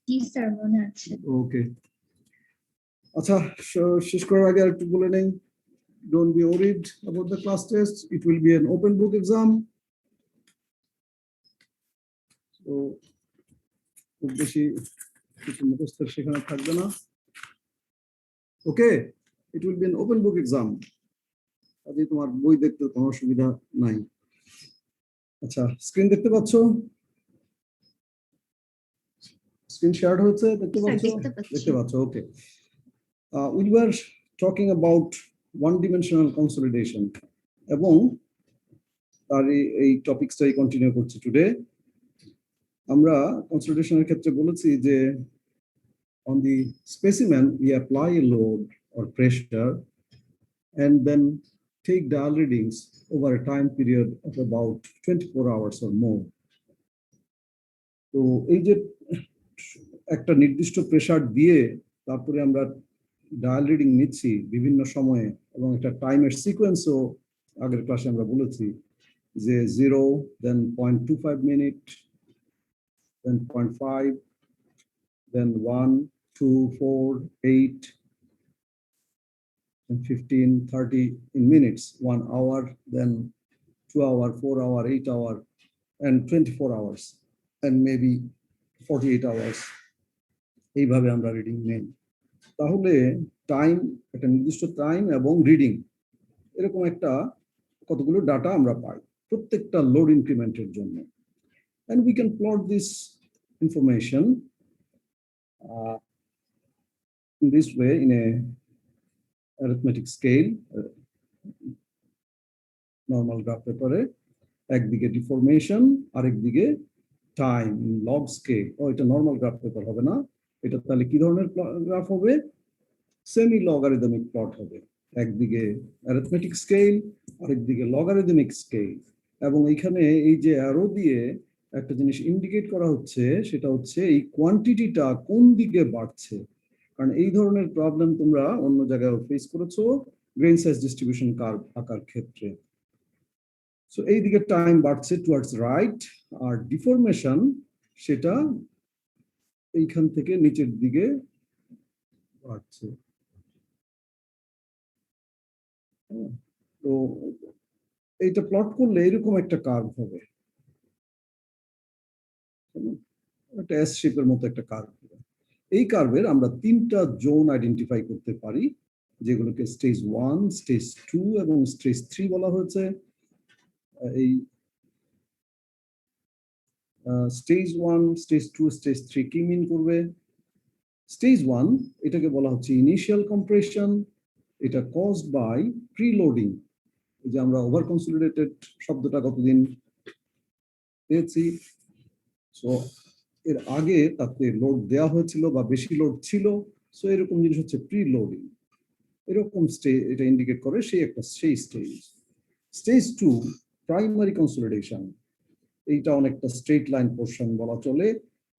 জি sir মনে আছে। ওকে, আচ্ছা শেষ করার আগে একটু বলে নেই, don't be worried about the class test, it will be an open book exam, so খুব বেশি কিছু মুখস্থ সেখানে থাকবে না। ওকে, it will be an open book exam, কাজে তোমার বই দেখতে কোনো অসুবিধা নাই। আচ্ছা, স্ক্রিন দেখতে পাচ্ছ? স্ক্রিন শেয়ার হচ্ছে, দেখতে পাচ্ছ? দেখতে পাচ্ছ, ওকে। We were talking about one-dimensional consolidation এবং তার এই টপিকসটাই কন্টিনিউ করছি টুডে। আমরা কনসলিডেশনের ক্ষেত্রে বলেছি যে on the specimen we apply a load or pressure and then take dial readings over a time period of about 24 hours or more. তো এই যে একটা নির্দিষ্ট প্রেসার দিয়ে তারপরে আমরা ডায়াল রিডিং নিচ্ছি বিভিন্ন সময়ে এবং একটা টাইমের সিকোয়েন্সও আগের ক্লাসে আমরা বলেছি যে 0, then 0.25 minute, then 0.5, then 1, 2, 4, 8, and 15, 30 in minutes, 1 hour, then 2 hour, 4 hour, 8 hour, and 24 hours, and maybe 48 hours. এইভাবে আমরা রিডিং নেই। তাহলে টাইম, একটা নির্দিষ্ট টাইম এবং রিডিং, এরকম একটা কতগুলো ডাটা আমরা পাই প্রত্যেকটা লোড ইনক্রিমেন্টের জন্য। And we can plot this information in this way in a arithmetic scale, normal graph paper এ একদিকে ডিফরমেশন আরেকদিকে টাইম লগ স্কেল। ও এটা নরমাল গ্রাফ পেপার হবে না, এটা তাহলে কি ধরনের গ্রাফ হবে? সেমি লগারিদমিক প্লট হবে, একদিকে অ্যারিথমেটিক স্কেল আরেকদিকে লগারিদমিক স্কেল। এবং এইখানে এই যে অ্যারো দিয়ে একটা জিনিস ইন্ডিকেট করা হচ্ছে, সেটা হচ্ছে এই কোয়ান্টিটিটা কোন দিকে বাড়ছে। কারণ এই ধরনের প্রবলেম তোমরা অন্য জায়গায় ফেস করেছো গ্রেন সাইজ ডিস্ট্রিবিউশন কার্ভ আঁকার ক্ষেত্রে। সো এইদিকে টাইম বাড়ছে টুয়ার্ডস রাইট, আর ডিফরমেশন সেটা এইখান থেকে নিচের দিকে বাড়ছে। তো এইটা প্লট করলে এরকম একটা কার্ভ হবে, একটা এস শেপের মতো একটা কার্ভ হবে। এই কার্ভের আমরা তিনটা জোন আইডেন্টিফাই করতে পারি, যেগুলোকে স্টেজ 1, স্টেজ 2 এবং স্টেজ 3 বলা হয়েছে। এই স্টেজ 1, স্টেজ 2, স্টেজ 3 কি মিন করবে? স্টেজ 1 এটাকে বলা হচ্ছে ইনিশিয়াল কম্প্রেশন, এটা কজড বাই প্রিলোডিং। এই যে আমরা ওভার কনসলিডেটেড শব্দটা কতদিন পেয়েছি, সো এর আগে তাতে লোড দেওয়া হয়েছিল বা বেশি লোড ছিল, সো এরকম জিনিস হচ্ছে প্রিলোডিং। এরকম স্টেজ এটা ইন্ডিকেট করে সেই স্টেজ। স্টেজ 2 প্রাইমারি কনসলিডেশন, এইটা অনেকটা স্ট্রেট লাইন পোর্শন বলা চলে।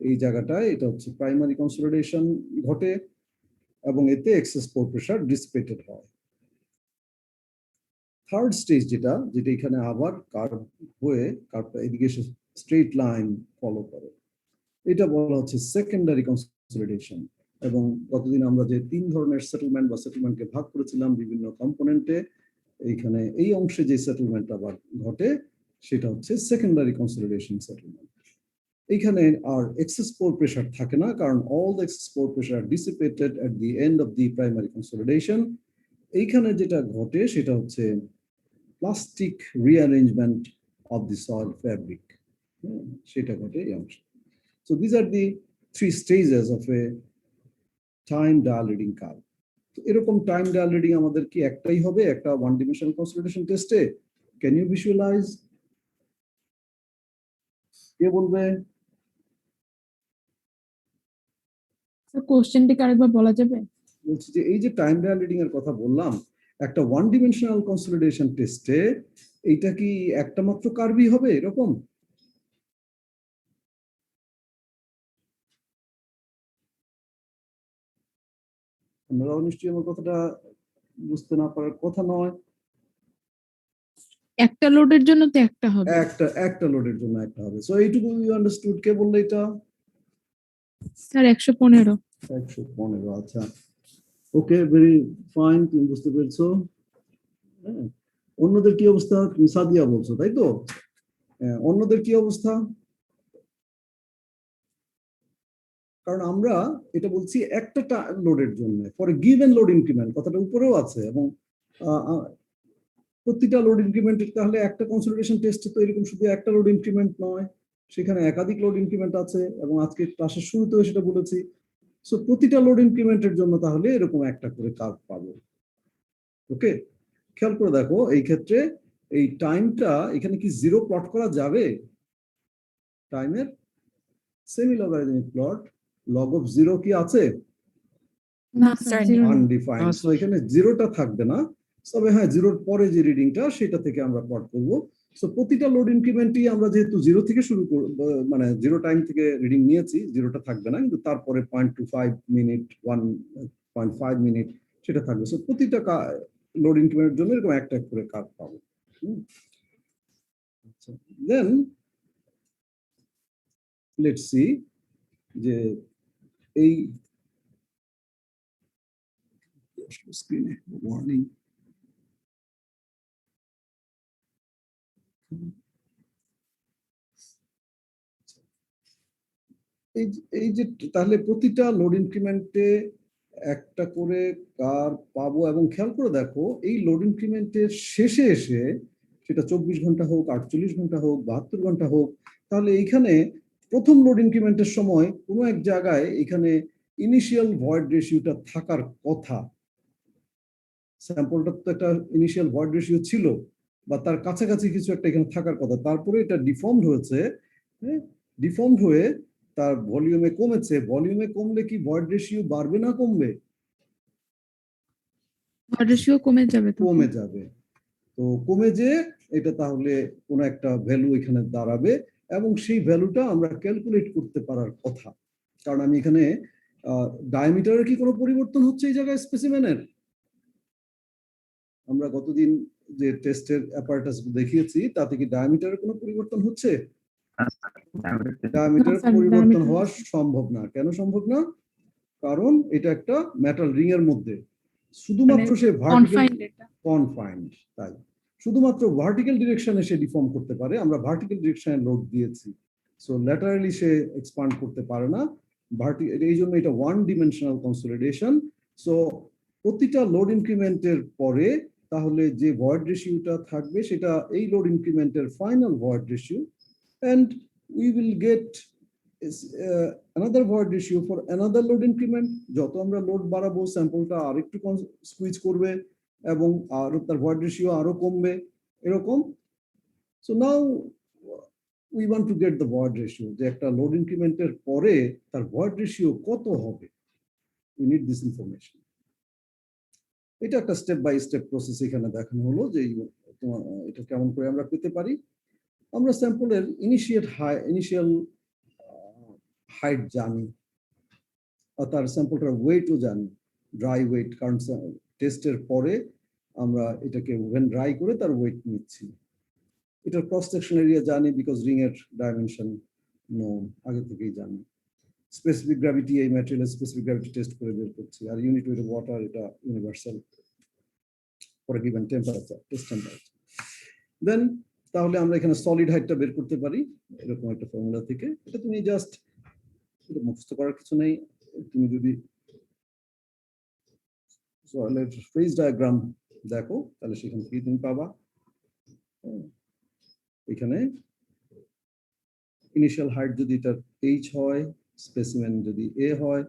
এই জায়গাটায় এটা হচ্ছে প্রাইমারি কনসলিডেশন ঘটে এবং এতে এক্সেস পোর প্রেসার ডিসিপেটেড হয়। থার্ড স্টেজ যেটা এখানে আবার কার্ভ হয়ে কার্ভটা এদিকে স্ট্রেট লাইন ফলো করে, এটা বলা হচ্ছে সেকেন্ডারি কনসলিডেশন। এবং গতদিন আমরা যে 3 ধরনের সেটেলমেন্ট বা সেটেলমেন্টকে ভাগ করেছিলাম বিভিন্ন কম্পোনেন্টে, এইখানে এই অংশে যে সেটেলমেন্ট আবার ঘটে সেটা হচ্ছে সেকেন্ডারি কনসলিডেশন সেটেলমেন্ট। এইখানে আর এক্সেস পোর প্রেসার থাকে না, কারণ all the excess pore pressure dissipated at the end of the primary consolidation. এইখানে যেটা ঘটে সেটা হচ্ছে plastic rearrangement of the soil fabric, সেটা ঘটে এই অংশে। So these are the 3 stages of a time dial reading curve. তো এরকম টাইম ডায়াল রিডিং আমাদের কি একটাই হবে একটা ওয়ান ডিমেনশনাল কনসলিডেশন টেস্টে? Can you visualize? কে বলবে? স্যার কোশ্চেনটি আরেকবার বলা যাবে? বলছি যে এই যে টাইম ডায়াল রিডিং এর কথা বললাম, একটা ওয়ান ডিমেনশনাল কনসলিডেশন টেস্টে এইটা কি একটা মাত্র কার্ভই হবে এরকম? আপনারাও নিশ্চয়ই আমার কথাটা বুঝতে না পারার কথা নয়। একটা লোডের জন্য তো একটা হবে, একটা লোডের জন্য একটা হবে। সো এইটুকু ইউ আন্ডারস্টুড। কে বললে এটা? স্যার 115। 115, আচ্ছা। ওকে, ভেরি ফাইন, তুমি বুঝতে পেরেছো। হ্যাঁ। অন্যদের কি অবস্থা? তুমি সাদিয়া বলছো, তাই তো? হ্যাঁ, অন্যদের কি অবস্থা? কারণ আমরা এটা বলছি একটা লোডের জন্য, ফর গিভেন লোড ইনক্রিমেন্ট, কথাটা উপরেও আছে, এবং প্রতিটা লোড ইনক্রিমেন্টের তাহলে একটা কনসলিডেশন টেস্টে তো এরকম শুধু একটা লোড ইনক্রিমেন্ট নয়, সেখানে একাধিক লোড ইনক্রিমেন্ট আছে, এবং আজকে ক্লাসের শুরুতেও সেটা বলেছি। সো প্রতিটা লোড ইনক্রিমেন্টের জন্য তাহলে এরকম একটা করে কার্ভ পাবো। ওকে, খেয়াল করে দেখো, এই ক্ষেত্রে এই টাইমটা এখানে কি জিরো প্লট করা যাবে? টাইমের semi logarithmic plot, log of zero কি আছে? না স্যার, জিরো নেই। আনডিফাইন্ড। সো এখানে জিরোটা থাকবে না, তবে হ্যাঁ জিরোর পরে যে রিডিংটা সেটা থেকে আমরা প্লট করব। সো প্রতিটা লোড ইনক্রিমেন্টই আমরা যেহেতু জিরো থেকে শুরু করব, মানে জিরো টাইম থেকে রিডিং নিয়েছি, জিরোটা থাকবে না, কিন্তু তারপরে 0.25 মিনিট, 1.5 মিনিট সেটা থাকবে। সো প্রতিটা লোড ইনক্রিমেন্টের জন্য এরকম একটা করে কার্ভ পাবো। দেন লেটস সি যে এই স্ক্রিনে ওয়ার্নিং, এই যে তাহলে প্রতিটা লোড ইনক্রিমেন্টে একটা করে কার পাবো, এবং খেয়াল করে দেখো এই লোড ইনক্রিমেন্টের শেষে এসে সেটা 24 ঘন্টা হোক, 48 ঘন্টা হোক, 72 ঘন্টা হোক, তাহলে এইখানে প্রথম লোড ইনক্রিমেন্টের সময় কোনো এক জায়গায় এখানে ইনিশিয়াল ভয়েড রেশিওটা থাকার কথা। স্যাম্পলটা তো একটা ইনিশিয়াল ভয়েড রেশিও ছিল, বা তার কাছাকাছি কিছু একটা এখানে থাকার কথা, তারপরে এটা ডিফর্মড হয়েছে। ডিফর্মড হয়ে তার ভলিউমে কমেছে। ভলিউমে কমলে কি ভয়েড রেশিও বাড়বে না কমবে? রেশিও কমে যাবে, তো কমে যাবে। তো কমে যে এটা তাহলে কোনো একটা ভ্যালু এখানে দাঁড়াবে, এবং সেই ভ্যালুটা আমরা ক্যালকুলেট করতে পারার কথা। কারণ আমি এখানে ডায়ামিটারের কি কোনো পরিবর্তন হচ্ছে এই জায়গায় স্পেসিমেনের? আমরা গতদিন যে টেস্টের অ্যাপারেটাস দেখিয়েছি তাতে কি ডায়ামিটারের কোনো পরিবর্তন হচ্ছে? ডায়ামিটার পরিবর্তন হওয়া সম্ভব না। কেন সম্ভব না? কারণ এটা একটা মেটাল রিং এর মধ্যে, শুধুমাত্র সে ভার্টিক্যাল কনফাইন্ড, তাই শুধুমাত্র ভার্টিক্যাল ডিরেকশনে সে ডিফর্ম করতে পারে। আমরা ভার্টিক্যাল ডিরেকশনে লোড দিয়েছি, সো ল্যাটারালি সে এক্সপান্ড করতে পারে না। এই জন্য এটা ওয়ান ডিমেনশনাল কনসলিডেশন। সো প্রতিটা লোড ইনক্রিমেন্টের পরে তাহলে যে ভয়েড রেশিওটা থাকবে সেটা এই লোড ইনক্রিমেন্টের final void ratio, and we will get another void ratio for another load increment. যত আমরা লোড বাড়াবো স্যাম্পলটা আরেকটু স্কুইজ করবে, এবং আর তার ভয়েড রেশিও আরো কমবে, এরকম। So now we want to get the void ratio, যে একটা লোড ইনক্রিমেন্টের পরে তার ভয়েড রেশিও কত হবে। we need this information. এটা একটা স্টেপ বাই স্টেপ প্রসেস এখানে দেখানো হলো, যে এটা কেমন করে আমরা পেতে পারি। আমরা স্যাম্পলের ইনিশিয়াল হাইট জানি, আর তার স্যাম্পলটার ওয়েটও জানি, ড্রাই ওয়েট, কারণ টেস্টের পরে আমরা এটাকে ওভেন ড্রাই করে তার ওয়েট নিচ্ছি। এটার ক্রস সেকশন এরিয়া জানি, বিকজ রিং এর ডাইমেনশন নোন, আগে থেকেই জানি। স্পেসিফিক গ্র্যাভিটি, এই ম্যাটেরিয়ালের স্পেসিফিক গ্র্যাভিটি টেস্ট করে বের করছি, আর ইউনিট ওয়েট অফ ওয়াটার এটা universal for a given temperature, test temperature. Then তাহলে আমরা এখানে সলিড হাইটটা বের করতে পারি এরকম একটা ফর্মুলা থেকে। এটা তুমি জাস্ট মুখস্থ করার কিছু নেই, তুমি যদি ফেজ ডায়াগ্রাম দেখো তাহলে সেখান থেকে তুমি পাবা। এখানে ইনিশিয়াল হাইট যদি তার এইচ হয়, স্পেসিমেন যদি এ হয়,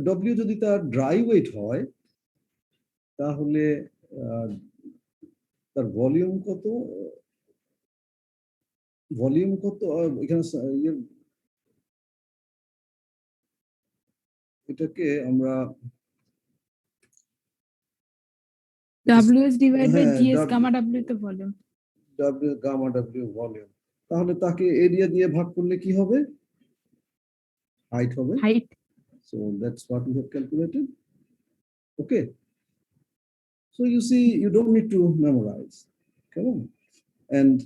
ডব্লিউ যদি তার ড্রাই ওয়েট হয়, তাহলে তার ভলিউম কত, এখানে এটাকে আমরা WS divide by GS gamma W তে ভলিউম, গামা W ভলিউম, তাহলে তাকে এরিয়া দিয়ে ভাগ করলে কি হবে? হাইট হবে। Height. So that's what we have calculated. Okay. So you see, you don't need to memorize. Come on. And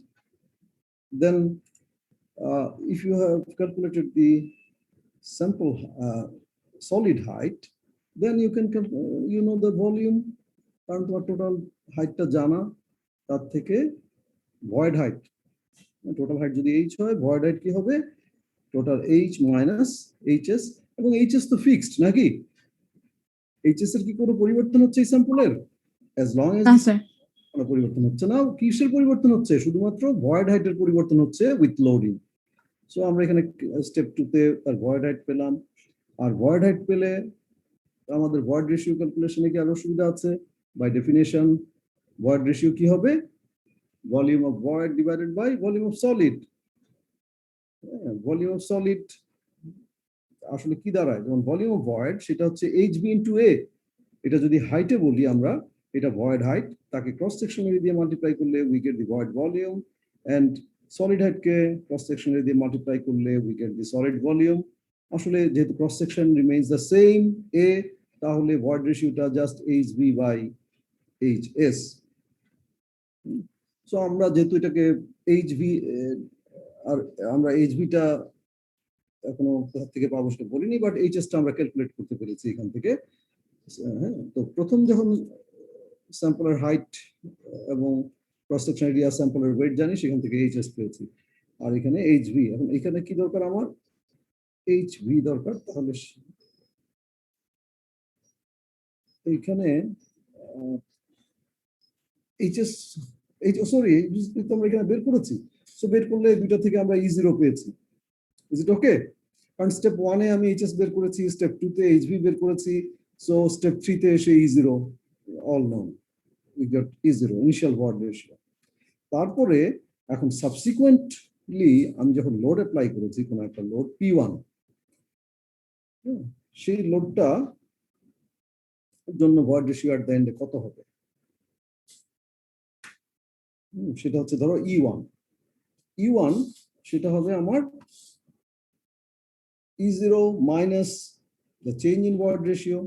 then if you have calculated the sample solid height, then you can you know the volume, কারণ তোমার total হাইটটা জানা, তার থেকে void height, total height যদি h হয়, void height কি হবে, টোটাল h মাইনাস hs, এবং hs তো ফিক্সড নাকি, hs এর কি কোনো পরিবর্তন হচ্ছে এই স্যাম্পলের? as long as কোনো পরিবর্তন হচ্ছে না। কিসের পরিবর্তন হচ্ছে? শুধুমাত্র ভয়েড হাইটের পরিবর্তন হচ্ছে উইথ লোডিং। সো আমরা এখানে স্টেপ 2 তে তার ভয়েড হাইট পেলাম, আর ভয়েড হাইট পেলে আমাদের ভয়েড রেশিও ক্যালকুলেশনে কি আরো সুবিধা আছে? বাই ডেফিনেশন ভয়েড রেশিও কি হবে? Volume of void divided by volume of solid. Volume of solid আসলে কি দাঁড়ায়? যেমন ভলিউম অফ ভয়েড সেটা হচ্ছে hb ইনটু a, এটা যদি হাইটে বলি আমরা, এটা ভয়েড হাইট, তাকে ক্রস সেকশন এরিয়া দিয়ে মাল্টিপ্লাই করলে we get the void volume, and solid হাইটকে ক্রস সেকশন এরিয়া দিয়ে মাল্টিপ্লাই করলে we get the solid volume. আসলে যেহেতু cross section remains the same a, তাহলে ভয়েড রেশিওটা just hb by hs। So আমরা যেহেতু এটাকে hv, আর আমরা hb-টা এখনো কোথা থেকে পাবো সেটা বলিনি, বাট hs-টা আমরা ক্যালকুলেট করতে পেরেছি এখান থেকে। হ্যাঁ, তো প্রথম যখন স্যাম্পলের হাইট এবং ক্রস সেকশন এরিয়া স্যাম্পলের ওয়েট জানি, সেখান থেকে hs পেয়েছি, আর এখানে hv। এখন এখানে কি দরকার আমার? hv দরকার। তাহলে এইখানে hs, সরি, তো আমরা এখানে বের করেছি। সো বের করলে দুইটা থেকে আমরা e0 পেয়েছি। ইজ ইট ওকে? কারণ স্টেপ 1 এ আমি hs বের করেছি, স্টেপ 2 তে hv বের করেছি, সো স্টেপ 3 তে এসে e0 all known, we got e0 initial void ratio. তারপরে এখন সাবসিকুয়েন্টলি আমি যখন লোড অ্যাপ্লাই করেছি, কোনো একটা লোড p1, সেই লোডটা জন্য ভয়েড রেশিও এট দ্য এন্ডে কত হবে? সেটা হচ্ছে ধরো e1, সেটা হবে আমার e0 minus the change in void ratio.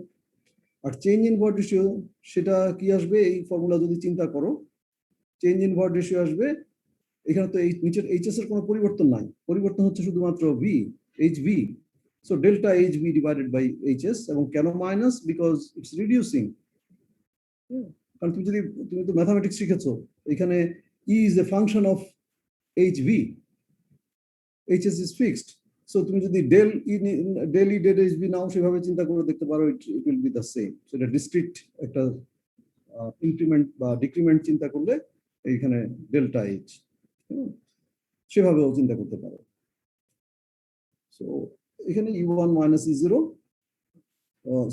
আর চেঞ্জ ইন ভয়েড রেশিও সেটা কি আসবে? এই ফর্মুলা যদি চিন্তা করো, চেঞ্জ ইন ভয়েড রেশিও আসবে, এখানে তো এই নিচের এইচএস এর কোনো পরিবর্তন নাই, পরিবর্তন হচ্ছে শুধুমাত্র V, HV. So delta HV divided by HS. এবং কেন মাইনাস? Because it's reducing. কারণ তুমি তো ম্যাথামেটিক্স শিখেছো, এখানে e is a function of HV, HS is fixed. So তুমি যদি ডেল ই ডেল এইচভি নাও, সেভাবে চিন্তা করে দেখতে পারো, it will be the same. সেটা ডিসক্রিট একটা ইনক্রিমেন্ট বা ডিক্রিমেন্ট চিন্তা করলে এইখানে ডেল্টা এইচ, সেভাবেও চিন্তা করতে পারো। সো এখানে e1 minus e0,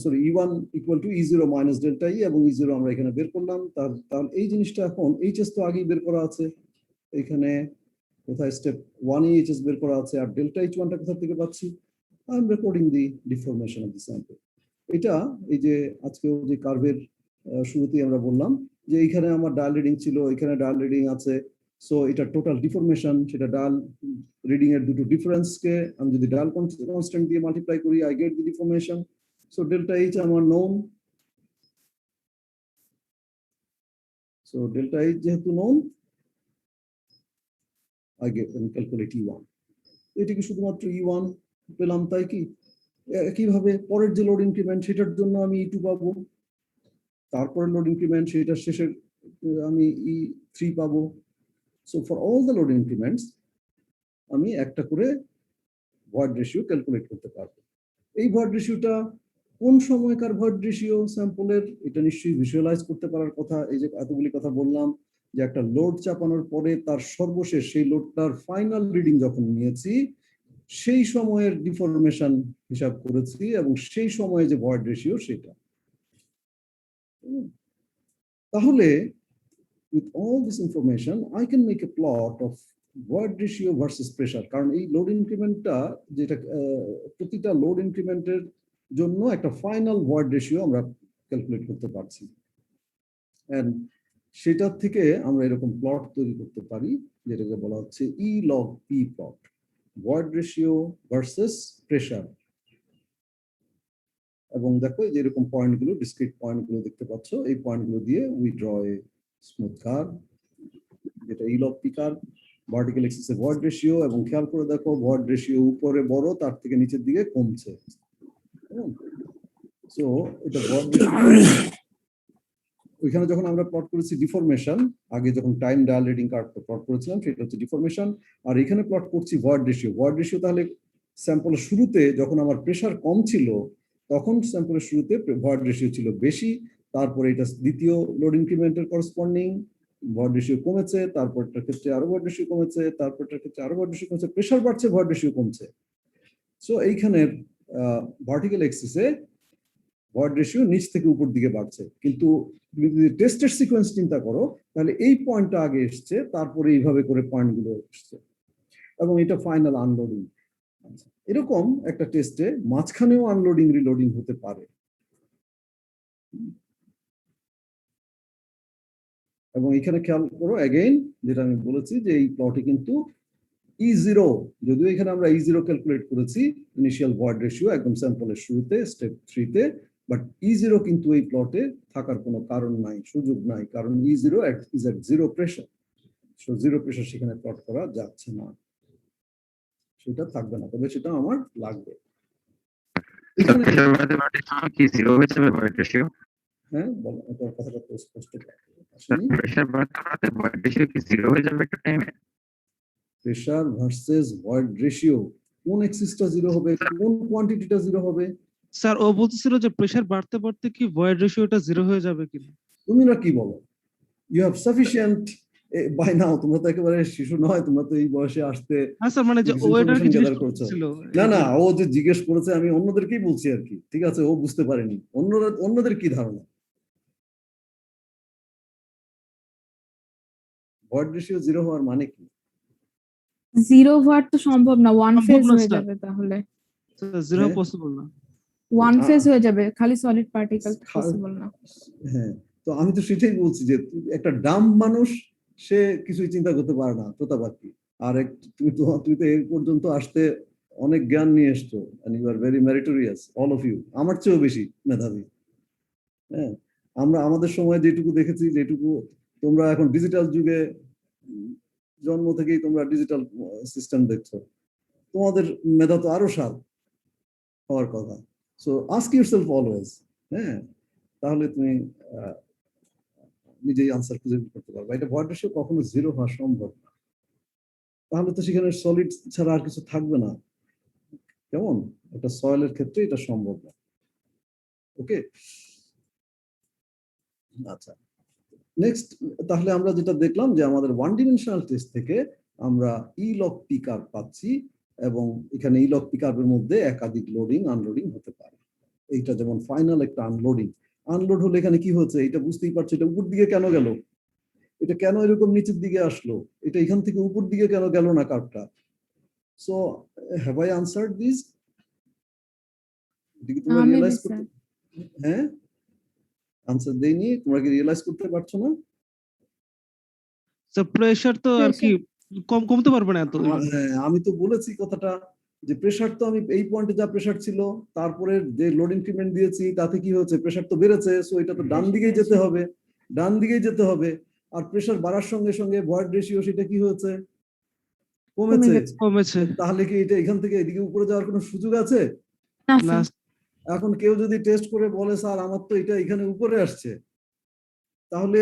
sorry e1 equal to e0 minus delta ই, এবং e0 আমরা এখানে বের করলাম। তাহলে এই জিনিসটা এখন এইচএস তো আগেই বের করা আছে, এখানে কোথায় স্টেপ 1 এ এইচএস বের করা আছে, আর ডেল্টা h1টা কোথা থেকে পাচ্ছি? I am recording the deformation of the sample. এটা এই যে আজকেও যে কার্ভের শুরুতেই আমরা বললাম যে এইখানে আমার ডায়াল রিডিং ছিল, এখানে ডায়াল রিডিং আছে, সো এটা টোটাল ডিফরমেশন, সেটা ডায়াল রিডিং এর দুটো ডিফারেন্সকে আমি যদি ডায়াল কনস্ট্যান্ট দিয়ে মাল্টিপ্লাই করি, I get the deformation. So delta H আমার নোন, সো ডেল্টা এইচ যেহেতু known, I get calculate e1। এটাকে শুধুমাত্র e1 পেলাম, তাই কি? একইভাবে পরের যে লোড ইনক্রিমেন্ট, সেটার জন্য আমি e2 পাবো, তারপরে লোড ইনক্রিমেন্ট সেটার শেষের আমি e3 পাবো। So for all the load ইনক্রিমেন্টস আমি একটা করে ভয়েড রেশিও ক্যালকুলেট করতে পারবো। এই ভয়েড রেশিওটা কোন সময়কার ভয়েড রেশিও স্যাম্পলের, এটা নিশ্চয়ই ভিজুয়ালাইজ করতে পারার কথা। এই যে এতগুলি কথা বললাম, যে একটা লোড চাপানোর পরে তার সর্বশেষ সেই লোডটার ফাইনাল রিডিং যখন নিয়েছি, সেই সময়ের ডিফরমেশন হিসাব করেছি, এবং সেই সময়ে যে ভয়েড রেশিও সেটা। তাহলে with all this information I can make a plot of void ratio versus pressure, কারণ এই লোড ইনক্রিমেন্টটা যেটা প্রতিটা লোড ইনক্রিমেন্টের জন্য একটা ফাইনাল ভয়েড রেশিও আমরা ক্যালকুলেট করতে পারছি, এন্ড সেটার থেকে আমরা এরকম প্লট তৈরি করতে পারি, যেটাকে বলা হচ্ছে ই log P plot, void ratio versus pressure. এবং দেখো যে এরকম পয়েন্টগুলো, ডিসক্রিট পয়েন্টগুলো দেখতে পাচ্ছ, এই পয়েন্টগুলো দিয়ে we draw a smooth curve, যেটা e log p curve. Vertical এক্সিসে ভয়েড রেশিও, এবং খেয়াল করে দেখো ভয়েড রেশিও উপরে বড়, তার থেকে নিচের দিকে কমছে। সো এটা ভয়েড রেশিও। ওইখানে যখন আমরা প্লট করেছি ডিফরমেশন, আগে যখন টাইম ডায়ালেটিং কার্ভ প্লট করেছিলাম সেটা হচ্ছে ডিফরমেশন, আর এখানে প্লট করছি ভয়েড রেশিও। ভয়েড রেশিও তাহলে স্যাম্পলের শুরুতে যখন আমার প্রেসার কম ছিল তখন স্যাম্পলের শুরুতে ভয়েড রেশিও ছিল বেশি, তারপরে এটা দ্বিতীয় লোড ইনক্রিমেন্টের করসপন্ডিং ভয়েড রেশিও কমেছে, তারপরটার ক্ষেত্রে আরো ভয়েড রেশিও কমেছে, তারপরটার ক্ষেত্রে আরো ভয়েড রেশিও কমেছে, প্রেসার বাড়ছে ভয়েড রেশিও কমছে। সো এইখানে ভার্টিক্যাল এক্সিসে ভয়েড রেশিও নিচ থেকে উপর দিকে বাড়ছে, কিন্তু যদি টেস্টের সিকোয়েন্স চিন্তা করো তাহলে এই পয়েন্টটা আগে এসছে, তারপরে এইভাবে করে পয়েন্টগুলো এসছে, এবং এটা ফাইনাল আনলোডিং। এরকম একটা টেস্টে মাঝখানেও আনলোডিং রিলোডিং হতে পারে, এবং এখানে খেয়াল করো অ্যাগেইন যেটা আমি বলেছি যে এই প্লটে কিন্তু E0, যদিও এখানে আমরা E0 ক্যালকুলেট করেছি ইনিশিয়াল ভয়েড রেশিও একদম স্যাম্পলের শুরুতে স্টেপ 3 তে, বাট E0 কিন্তু এই প্লটে থাকার কোনো কারণ নাই, সুযোগ নাই, কারণ E0 is at zero pressure. So zero pressure সেখানে প্লট করা যাচ্ছে না, সেটা থাকবে না, তবে সেটা আমার লাগবে। হ্যাঁ বলো, তোমার কথাটা তো স্পষ্ট আসেনি। প্রেসার ভার্সেস ভয়েড রেশিও, কোন এক্সিসটা জিরো হবে, কোন কোয়ান্টিটিটা জিরো হবে? স্যার ও বলতেছিল যে প্রেসার বাড়তে বাড়তে কি ভয়েড রেশিওটা জিরো হয়ে যাবে কিনা। তুমি না কি বলো? ইউ হ্যাভ সাফিসিয়েন্ট বাই নাও, তোমরা তো একেবারে শিশু নয়, তোমরা তো এই বয়সে আসতে। হ্যাঁ স্যার, মানে যে ও এটা কি জিজ্ঞেস করছিল। না না, ও যে জিজ্ঞেস করেছে আমি অন্যদেরকেই বলছি আর কি, ঠিক আছে, ও বুঝতে পারেনি। অন্যদের কি ধারণা ভয়েড রেশিও জিরো হওয়ার মানে কি? জিরো হওয়ার তো সম্ভব না, ওয়ান সম্ভব ফেজ না, হয়ে স্যার। যাবে, তাহলে জিরো হ্যাঁ। পসিবল না। ওয়ান ফেজ হয়ে যাবে, খালি সলিড পার্টিকেল পসিবল না। হ্যাঁ, তো আমি তো সেটাই বলছি যে একটা ডাম মানুষ সে কিছুই চিন্তা করতে পারে না, তোতাপাখি। আর তুমি তো এই পর্যন্ত আসতে অনেক জ্ঞান নিয়ে এসছো, and you are very meritorious all of you, আমার চেয়েও বেশি মেধাবী। হ্যাঁ, আমরা আমাদের সময় যেটুকু দেখেছি, যেটুকু তোমরা এখন ডিজিটাল যুগে জন্ম থেকেই তোমরা ডিজিটাল সিস্টেম দেখছো, তোমাদের মেধা তো আরো শার্প হওয়ার কথা। সো আস্ক ইউরসেলফ অলওয়েজ, হ্যাঁ, তাহলে তুমি নিজেই আনসার খুঁজে বের করতে পারবে। এটা ভয়েড রেশিও কখনো জিরো হওয়া সম্ভব না, তাহলে তো সেখানে সলিড ছাড়া আর কিছু থাকবে না। কেমন একটা সয়েলের ক্ষেত্রে এটা সম্ভব না। ওকে, আচ্ছা, নেক্সট তাহলে আমরা যেটা দেখলাম যে আমাদের ওয়ান ডিমেনশনাল টেস্ট থেকে আমরা ই-লগ পি কার্ভ পাচ্ছি, এবং এখানে ই-লগ পি কার্ভের মধ্যে একাধিক লোডিং আনলোডিং হতে পারে। এইটা যেমন ফাইনাল একটা আনলোডিং, আনলোড হলে এখানে কি হচ্ছে এটা বুঝতেই পারছো, এটা উপর দিকে কেন গেল, এটা কেন এরকম নিচের দিকে আসলো, এটা এখান থেকে উপর দিকে কেন গেল না কার্ভটা? So have I answered this? এদিকে তোমরা রিয়েলাইজ করতে, হ্যাঁ আনসার দেইনি, তোমরা কি রিয়েলাইজ করতে পারছো না? স্যার প্রেসার তো আর কি কমতে পারবে না এত। হ্যাঁ, আমি তো বলেছি কথাটা যে প্রেসার তো আমি এই পয়েন্টে যা প্রেসার ছিল তারপরে যে লোড ইনক্রিমেন্ট দিয়েছি তাতে কি হচ্ছে, প্রেসার তো বেড়েছে, সো এটা তো ডান দিকেই যেতে হবে, ডান দিকেই যেতে হবে। আর প্রেসার বাড়ার সঙ্গে সঙ্গে ভয়েড রেশিও সেটা কি হয়েছে, কমেছে। তাহলে কি এটা এখান থেকে এদিকে উপরে যাওয়ার কোনো সুযোগ আছে? না। এখন কেউ যদি টেস্ট করে বলে স্যার আমার তো এটা এখানে উপরে আসছে, তাহলে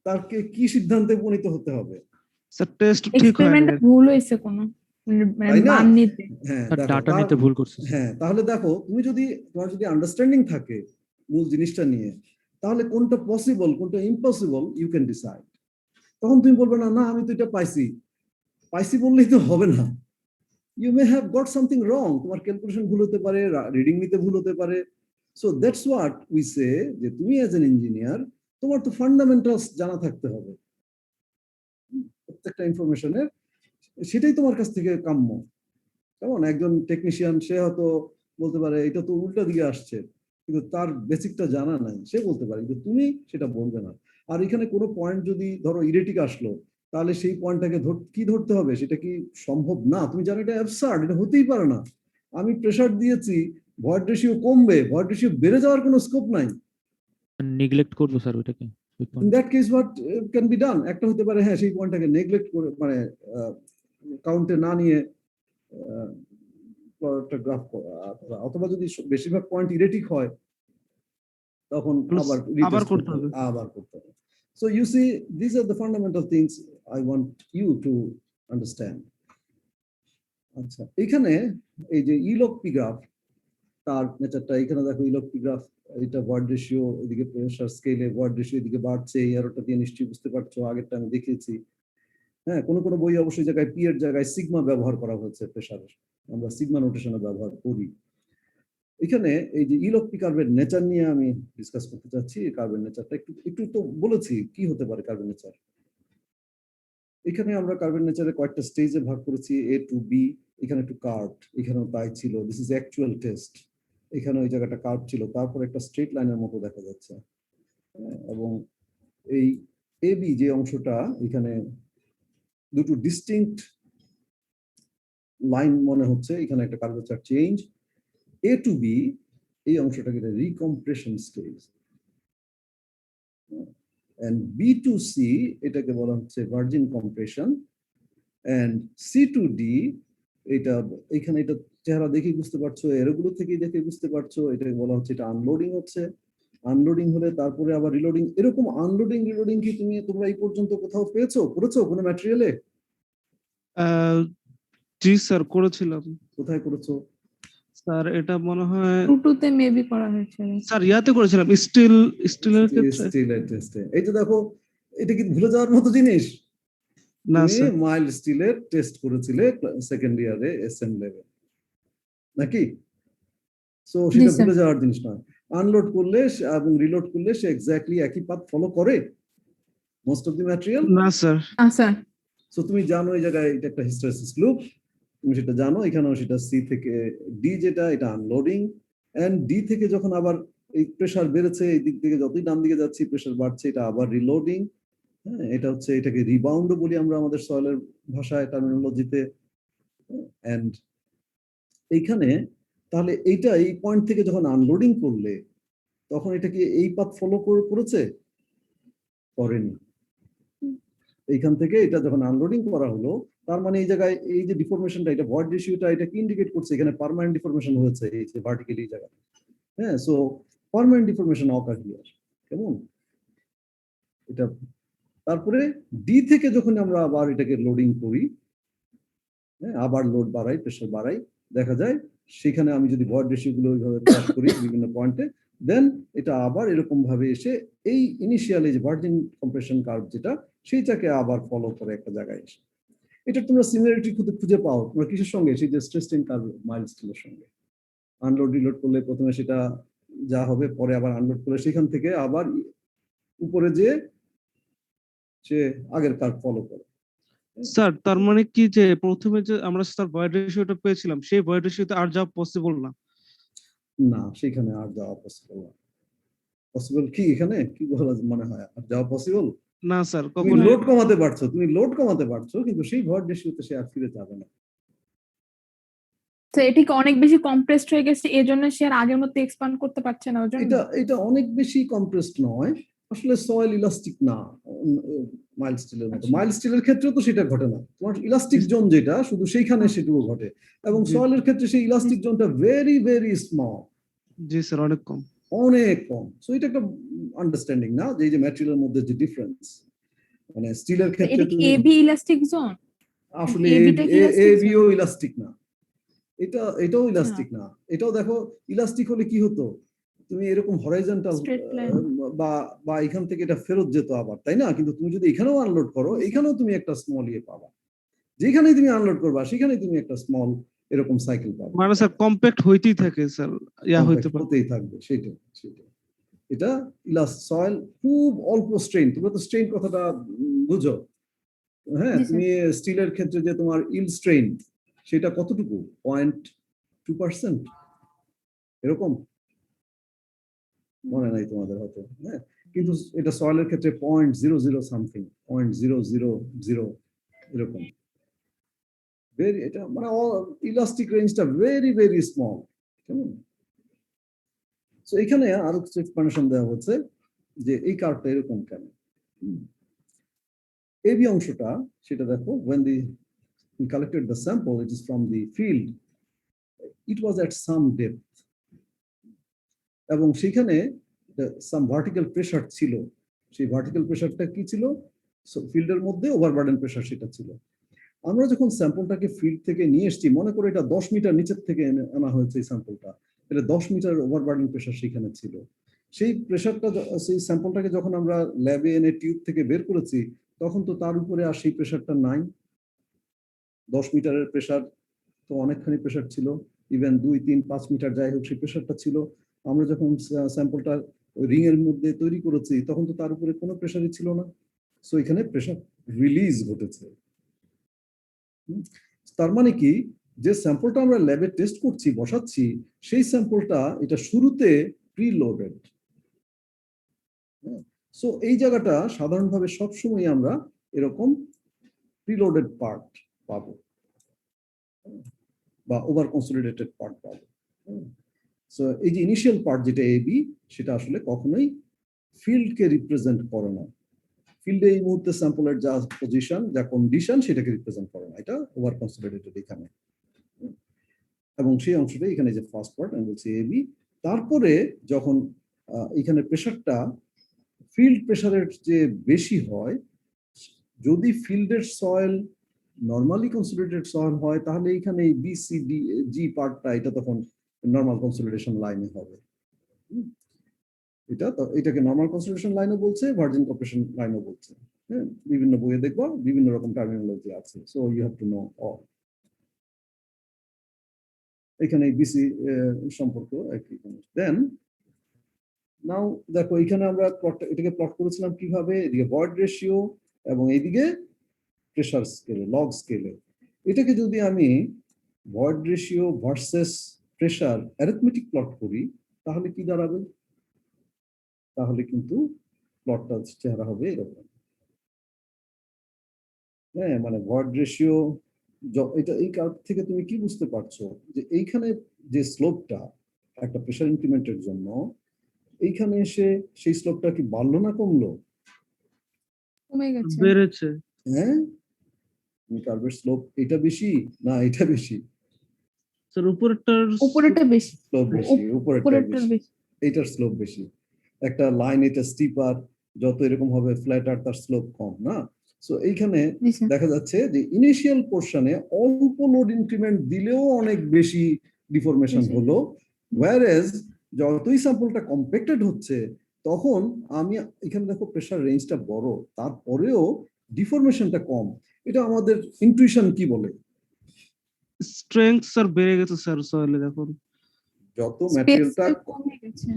তাকে কি সিদ্ধান্তে উপনীত হতে হবে? স্যার টেস্ট ঠিক হয় না, ভুল হয়েছে কোনো, মানে মান নিতে, হ্যাঁ ডাটা নিতে ভুল করছে। হ্যাঁ, তাহলে দেখো তোমার যদি আন্ডারস্ট্যান্ডিং থাকে মূল জিনিসটা নিয়ে, তাহলে কোনটা পসিবল কোনটা ইম্পসিবল ইউ ক্যান ডিসাইড। তখন তুমি বলবে না না আমি তো এটা পাইছি বললেই তো হবে না, you may have got something wrong, তোমার ক্যালকুলেশন ভুল হতে পারে, রিডিং নিতে ভুল হতে পারে। So that's what we say যে তুমি অ্যাজ এন ইঞ্জিনিয়ার তোমার তো ফান্ডামেন্টালস জানা থাকতে হবে প্রত্যেকটা ইনফরমেশনের, সেটাই তোমার কাছ থেকে কাম্য। কেমন একজন টেকনিশিয়ান সে হয়তো বলতে পারে এটা তো উল্টা দিকে আসছে, কিন্তু তার বেসিকটা জানা নাই, সে বলতে পারে, কিন্তু তুমি সেটা বলবে না। আর এখানে কোনো পয়েন্ট যদি ধরো ইরেটিক আসলো, তাহলে সেই পয়েন্টটাকে কি ধরতে হবে, সেটা কি সম্ভব না? তুমি জানো এটা অ্যাবসার্ড, এটা হতেই পারে না, আমি প্রেসার দিয়েছি ভয়েড রেশিও কমবে, ভয়েড রেশিও বেড়ে যাওয়ার কোনো স্কোপ নাই। নেগলেক্ট করবো স্যার ওইটাকে। In that case, what can be done? একটা হতে পারে হ্যাঁ সেই পয়েন্টটাকে নেগলেক্ট করে মানে কাউন্টে না নিয়ে একটা গ্রাফ অথবা যদি বেশিরভাগ পয়েন্ট ইরেটিক হয় তখন আবার আবার করতে হবে। আবার করতে হবে। So you see, these are the fundamental things I want you to understand. আচ্ছা, এখানে এই যে ইলকপি গ্রাফ তার নেচারটা এখানে দেখো ইলকপি গ্রাফ এটা ওয়ার্ড রেশিও এদিকে প্রেসার স্কেলে ওয়ার্ড রেশিও এদিকে বাড়ছে এই অ্যারোটা দিয়ে নিশ্চয়ই বুঝতে পারছো আগেরটা আমি দেখিয়েছি। হ্যাঁ, কোন কোন বই অবশ্যই জায়গায় পি এর জায়গায় সিগমা ব্যবহার করা হয়েছে প্রেসারের, আমরা সিগমা নোটেশনে ব্যবহার করি। এখানে এই যে ইলকপি কার্ভের নেচার নিয়ে আমি ডিসকাস করতে চাচ্ছি। এই কার্ভের নেচারটা একটু একটু তো বলেছি কি হতে পারে কার্ভের নেচার। এখানে আমরা কার্ভের নেচারে কয়েকটা স্টেজে ভাগ করেছি, এ টু বি, এখানে একটু কার্ভ, এখানেও তাই ছিল। This is actual test. এখানে ওই জায়গাটা কার্ভ ছিল, তারপর একটা স্ট্রেট লাইনের মতো দেখা যাচ্ছে। এবং এই এ বি যে অংশটা এখানে দুটো ডিস্টিংক্ট লাইন মনে হচ্ছে, এখানে একটা curvature change. A to B এই অংশটাকে recompression stage, and B to C এটাকে বলা হচ্ছে virgin compression, and C to D এটা এখানে এটা চেহারা দেখে বুঝতে পারছো, এরগুলো থেকে দেখে বুঝতে পারছো এটাকে বলা হচ্ছে এটা আনলোডিং হচ্ছে। আনলোডিং হলে তারপরে আবার রিলোডিং। এরকম আনলোডিং রিলোডিং কি তোমরা এই পর্যন্ত কোথাও করেছো কোনো ম্যাটেরিয়ালে? জি স্যার, করেছিলাম। কোথায় করেছো স্যার? এটা মনে হয় 2-2 মেবি করা হয়েছে। স্যার ইয়াতে করেছিলাম, স্টিলের ক্ষেত্রে। স্টিলের টেস্টে। এই যে দেখো, এটা কি ভুলে যাওয়ার মতো জিনিস? না তুমি স্যার। মাইল্ড স্টিলের টেস্ট করেছিলে সেকেন্ড ইয়ারে এসএম লেভেল নাকি? সো সেটা ভুলে যাওয়ার জিনিস নয়। আনলোড করলে এবং রিলোড করলে সে এক্স্যাক্টলি একই পাথ ফলো করে মোস্ট অফ দি ম্যাটেরিয়াল। না স্যার। স্যার সো তুমি জানো এই জায়গায় এটা একটা হিস্টেরেসিস লুপ, তুমি সেটা জানো। এখানেও সেটা সি থেকে ডি যেটা এটা আনলোডিং, এন্ড ডি থেকে যখন আবার এই প্রেসার বেড়েছে এই দিক থেকে যতই ডান দিকে যাচ্ছি প্রেসার বাড়ছে, এটা আবার রিলোডিং। হ্যাঁ, এটা হচ্ছে এটাকে রিবাউন্ডও বলি আমরা আমাদের সয়েলের ভাষায় টার্মিনোলজিতে। এন্ড এইখানে তাহলে এইটা এই পয়েন্ট থেকে যখন আনলোডিং করলে তখন এটা কি এই পাথ ফলো করেছে? করেনি। এইখান থেকে এটা যখন আনলোডিং করা হলো তার মানে এই জায়গায় এই যে ডিফরমেশনটা এটা ভয়েড রেশিওটা এটা কি ইন্ডিকেট করছে? এখানে পার্মানেন্ট ডিফরমেশন হয়েছে এই যে ভার্টিক্যালি এই জায়গায়। হ্যাঁ, so permanent deformation ochre here. কেমন এটা? তারপরে ডি থেকে যখন আমরা আবার এটাকে লোডিং করি, হ্যাঁ, আবার লোড বাড়াই, প্রেসার বাড়াই, দেখা যায় সেখানে আমি যদি ভয়েড রেশিওগুলো ওইভাবে প্লট করি বিভিন্ন পয়েন্টে, দেন এটা আবার এরকম ভাবে এসে এই ইনিশিয়াল এই যে ভার্জিন কম্প্রেশন কার্ভ যেটা সেইটাকে আবার ফলো করে একটা জায়গায় এসে। এটা তোমরা সিমিলারিটি খুঁজে পাও তোমরা কিসের সঙ্গে? সেই যে স্ট্রেস স্ট্রেইন কার্ভ মাইল্ড স্টিলের সঙ্গে। আনলোড রিলোড করলে প্রথমে সেটা যা হবে, পরে আবার আনলোড করলে সেখান থেকে আবার উপরে যে সে আগের কার্ভ ফলো করে। স্যার তার মানে কি যে প্রথমে যে আমরা স্যার ভয়েড রেশিওটা পেয়েছিলাম সেই ভয়েড রেশিওতে আর যাওয়া পসিবল না? না, সেখানে আর যাওয়া পসিবল না। পসিবল কি এখানে কি বলা মনে হয় আর যাওয়া পসিবল? না স্যার, তুমি কখনো। লোড কমাতে পারছো কিন্তু সেই ভয়েড রেশিওতে সে আর ফিরে যাবে না। তো এটি কি অনেক বেশি কম্প্রেসড হয়ে গেছে এজন্য সে আর আগের মতো এক্সপ্যান্ড করতে পারছে না ওজন্য? এটা অনেক বেশি কম্প্রেসড নয় আসলে, সয়েল ইলাস্টিক না মাইল্ড স্টিলের মতো। মাইল্ড স্টিলের ক্ষেত্রে তো সেটা ঘটে না, তোমার ইলাস্টিক জোন যেটা শুধু সেইখানে সেটুকু ঘটে, এবং সয়েলের ক্ষেত্রে সেই ইলাস্টিক জোনটা ভেরি ভেরি স্মল। জি স্যার, অনেক কম। অনেক কম। সো এটা একটা আন্ডারস্ট্যান্ডিং না যে এই যে ম্যাটেরিয়ালের মধ্যে যে ডিফারেন্স, মানে স্টিলের ক্ষেত্রে এটা কি এবি ইলাস্টিক জোন? আসলে এবি টা কি এবিও ইলাস্টিক না, এটাও ইলাস্টিক না। এটাও দেখো ইলাস্টিক হলে কি হতো, তুমি এরকম হরাইজন্টাল বা এখান থেকে এটা ফেরত যেত আবার, তাই না? কিন্তু তুমি যদি এখানেও আনলোড করো এখানেও তুমি একটা স্মল ইয়ে পাবা, যেখানেই তুমি আনলোড করবা সেখানেই তুমি একটা স্মল এরকম সাইকেল পাবা। মানে স্যার কম্প্যাক্ট হইতেই থাকে স্যার, হতেই থাকবে, সেটাই। এটা সয়েল খুব অল্প স্ট্রেন, তোমরা তো স্ট্রেন কথাটা বুঝো। হ্যাঁ, তুমি স্টিলের ক্ষেত্রে যে তোমার ইল্ড স্ট্রেন সেটা কতটুকু? 0.2% এরকম, মনে নাই তোমাদের হয়তো। হ্যাঁ, কিন্তু এটা সয়েলের ক্ষেত্রে 0.00 সামথিং, 0.000 এরকম। এটা মানে ইলাস্টিক রেঞ্জটা ভেরি ভেরি স্মল। কেমন? সো এখানে আরো কিছু এক্সপ্লেনেশন দেওয়া হচ্ছে। যে এই কার্ভটা এরকম কেন। এবি অংশটা সেটা দেখো, when we collected the sample, it is from the field, it was at some depth, এবং সেখানে some vertical pressure ছিল। সেই ভার্টিক্যাল প্রেশারটা কি ছিল? ফিল্ডের মধ্যে ওভারবার্ডেন প্রেশার সেটা ছিল। আমরা যখন স্যাম্পলটাকে ফিল্ড থেকে নিয়ে এসেছি, মনে করে এটা 10 মিটার নিচের থেকে আনা হয়েছে এই স্যাম্পলটা, তাহলে 10 মিটার ওভারবার্ডেন প্রেশার সেখানে ছিল। সেই প্রেশারটা, সেই স্যাম্পলটাকে যখন আমরা ল্যাবে এনে টিউব থেকে বের করেছি, তখন তো তার উপরে আর সেই প্রেশারটা নাই। 10 মিটারের প্রেশার তো অনেকখানি প্রেশার ছিল, ইভেন 2, 3, 5 মিটার যাই হোক সেই প্রেশারটা ছিল। আমরা যখন স্যাম্পলটা ওই রিং এর মধ্যে তৈরি করেছি, তখন তো তার উপরে কোনো প্রেশারই ছিল না। সো এখানে প্রেশার রিলিজ ঘটেছে। তার মানে কি, যে স্যাম্পলটা আমরা ল্যাবে টেস্ট করছি, বসাচ্ছি, সেই স্যাম্পলটা এটা শুরুতে প্রিলোডেড। সো এই জায়গাটা সাধারণভাবে সবসময় আমরা এরকম প্রিলোডেড পার্ট পাবো বা ওভার কনসলিডেটেড পার্ট পাবো। সো এই যে ইনিশিয়াল পার্ট যেটা এবি, সেটা আসলে কখনোই ফিল্ডকে রিপ্রেজেন্ট করে না। ফিল্ডে এই মুহূর্তে স্যাম্পলের যা পজিশন, যা কন্ডিশন, সেটাকে রিপ্রেজেন্ট করে না, এটা ওভার কনসলিডেটেড এখানে। এবং সেই অংশটা এখানে যে ফার্স্ট পার্ট আমি বলছি এবি। তারপরে যখন এখানে প্রেশারটা ফিল্ড প্রেশারের যে বেশি হয়, যদি ফিল্ডের সয়েল নর্মালি কনসলিডেটেড সয়েল হয়, তাহলে এখানে এই বি সি ডি জি পার্টটা এটা তখন নর্মাল কনসলিডেশন লাইনে হবে। এটা তো এটাকে নর্মাল কনসলিডেশন লাইনও বলছে, ভার্জিন কম্প্রেশন লাইনও বলছে। হ্যাঁ, বিভিন্ন বইয়ে দেখবা বিভিন্ন রকম টার্মিনোলজি আছে। So you have to know all. এখানে বিসি সম্পর্ক একই। দেন নাও দেখো, এখানে আমরা এটাকে প্লট করেছিলাম কিভাবে, এদিকে ভয়েড রেশিও এবং এইদিকে প্রেশার স্কেলে, লগ স্কেলে। এটাকে যদি আমি void ratio versus pressure arithmetic plot করি, তাহলে কি দাঁড়াবে? তাহলে কিন্তু প্লটটা চেহারা হবে এরকম। হ্যাঁ, মানে ভয়েড রেশিও, এটা এই কার্ভ থেকে তুমি কি বুঝতে পারছো, যে এইখানে যে স্লোপটা একটা প্রেশার ইনক্রিমেন্টের জন্য, এইখানে এসে সেই স্লোপটা কি বাড়লো না কমলো? কমে গেছে। বেড়েছে। হ্যাঁ, কার্ভের স্লোপ এটা বেশি না এটা বেশি? স্যার উপরেরটা বেশি। স্লোপ বেশি, উপরেরটা বেশি, বেশি। এটার স্লোপ বেশি। একটা লাইন এটা স্টিপার, যত এরকম হবে ফ্ল্যাটার, তার স্লোপ কম না? সো এইখানে দেখা যাচ্ছে যে ইনিশিয়াল পোর্শনে অল্প লোড ইনক্রিমেন্ট দিলেও অনেক বেশি ডিফরমেশন হলো, ওয়্যারএজ যতই স্যাম্পলটা কম্প্যাক্টেড হচ্ছে, তখন আমি এখানে দেখো প্রেসার রেঞ্জটা বড়, তারপরেও ডিফরমেশনটা কম। এটা আমাদের ইনটুইশন কি বলে? স্ট্রেংথ স্যার বেড়ে গেছে স্যার সয়েলে যখন। যত ম্যাটেরিয়ালটা কমে গেছে।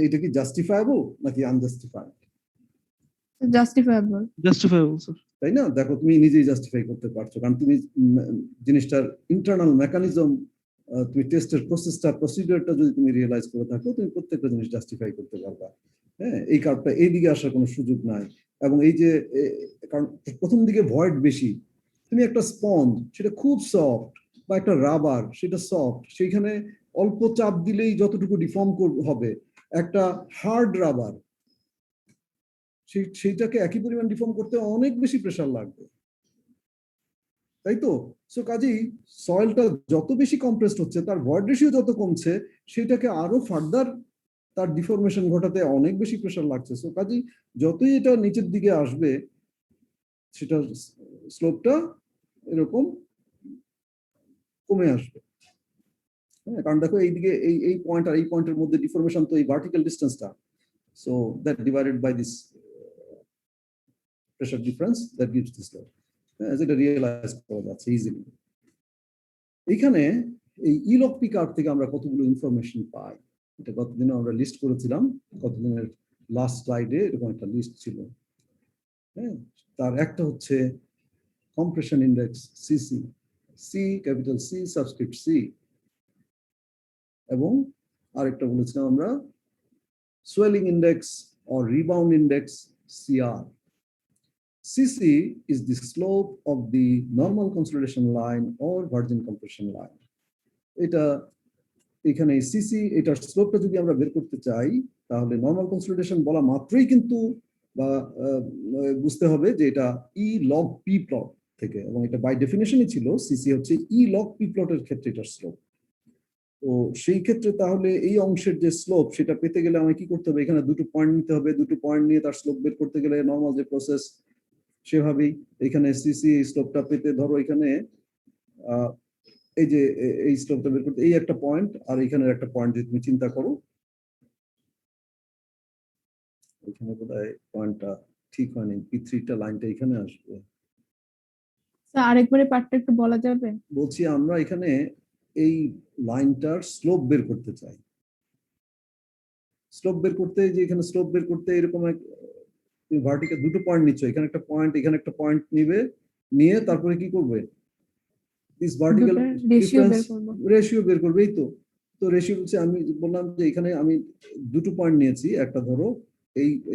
এটা কি জাস্টিফায়েবল নাকি আনজাস্টিফাইড? জাস্টিফায়েবল। জাস্টিফায়েবল স্যার। তাই না? দেখো তুমি নিজেই জাস্টিফাই করতে পারছো, কারণ তুমি জিনিসটার ইন্টারনাল মেকানিজম, তুমি টেস্টের প্রসিডিউরটা যদি তুমি রিয়েলাইজ করে থাকো, তুমি প্রত্যেকটা জিনিস জাস্টিফাই করতে পারবা। হ্যাঁ, এই কার্ভটা এইদিকে আসার কোনো সুযোগ নাই। এবং এই যে কারণ প্রথম দিকে ভয়েড বেশি, তুমি একটা স্পঞ্জ সেটা খুব সফট, বা একটা রাবার সেটা সফট, সেইখানে অল্প চাপ দিলেই যতটুকু ডিফর্ম হবে, একটা হার্ড রাবার সেইটাকে একই পরিমাণ ডিফর্ম করতে অনেক বেশি প্রেসার লাগবে, তাই তো? সো কাজেই সয়েলটা যত বেশি কম্প্রেসড হচ্ছে, তার ভয়েড রেশিও যত কমছে, সেটাকে আরো ফার্দার তার ডিফরমেশন ঘটাতে অনেক বেশি প্রেসার লাগছে। সো কাজেই যতই এটা নিচের দিকে আসবে, সেটা স্লোপটা এরকম কমে আসবে। হ্যাঁ, কারণ দেখো এইদিকে এই পয়েন্ট আর এই পয়েন্টের মধ্যে ডিফরমেশন তো এই ভার্টিক্যাল ডিস্টেন্সটা, so that divided by this pressure difference that gives this load, যেটা রিয়েলাইজ করা যাচ্ছে ইজিলি। এখানে এই ইলকপি কার্ভ থেকে আমরা কতগুলো ইনফরমেশন পাই, এটা কতদিনে আমরা লিস্ট করেছিলাম, কতদিনের লাস্ট স্লাইডে এরকম একটা লিস্ট ছিল। হ্যাঁ, তার একটা হচ্ছে compression index CC, C capital C subscript C, এবং আরেকটা বলেছিলাম আমরা swelling index or rebound index CR. CC is the slope of the normal consolidation line or virgin compression line. এটা এখানে সিসি এটার স্লোপটা যদি আমরা বের করতে চাই তাহলে নরমাল কনসলিডেশন বলা মাত্রই কিন্তু বা বুঝতে হবে যে এটা ই লগ পি প্লট থেকে, এবং এটা বাই ডেফিনেশনই ছিল সিসি হচ্ছে ই লগ পি প্লটের ক্ষেত্রে এটার স্লোপ। তো সেই ক্ষেত্রে তাহলে এই অংশের যে স্লোপ সেটা পেতে গেলে আমাকে কি করতে হবে, এখানে দুটো পয়েন্ট নিতে হবে, দুটো পয়েন্ট নিয়ে তার স্লোপ বের করতে গেলে নরমাল যে প্রসেস সেভাবেই এখানে সিসি স্লোপটা পেতে ধরো এখানে এই যে এই স্লোপটা বের করতে এই একটা পয়েন্ট আর এখানের একটা পয়েন্ট যদি তুমি চিন্তা করো, এখানে বোধহয় পয়েন্টটা ঠিক হয়নি, P3টা লাইনটা এখানে আসবে। স্যার আরেকবারে পার্টটা একটু বলা যাবে? বলছি আমরা এখানে এই লাইনটার স্লোপ বের করতে চাই। স্লোপ বের করতে যে এখানে স্লোপ বের করতে এরকম এক ভার্টিক্যাল দুটো পয়েন্ট নিচ্ছ, এখানে একটা পয়েন্ট এখানে একটা পয়েন্ট নিবে, নিয়ে তারপরে কি করবে, দিস ভার্টিক্যাল ডিফারেন্স রেশিও বের করবে। এই তো তো রেশিও বলছে, আমি বললাম যে এখানে আমি দুটো পয়েন্ট নিয়েছি, একটা ধরো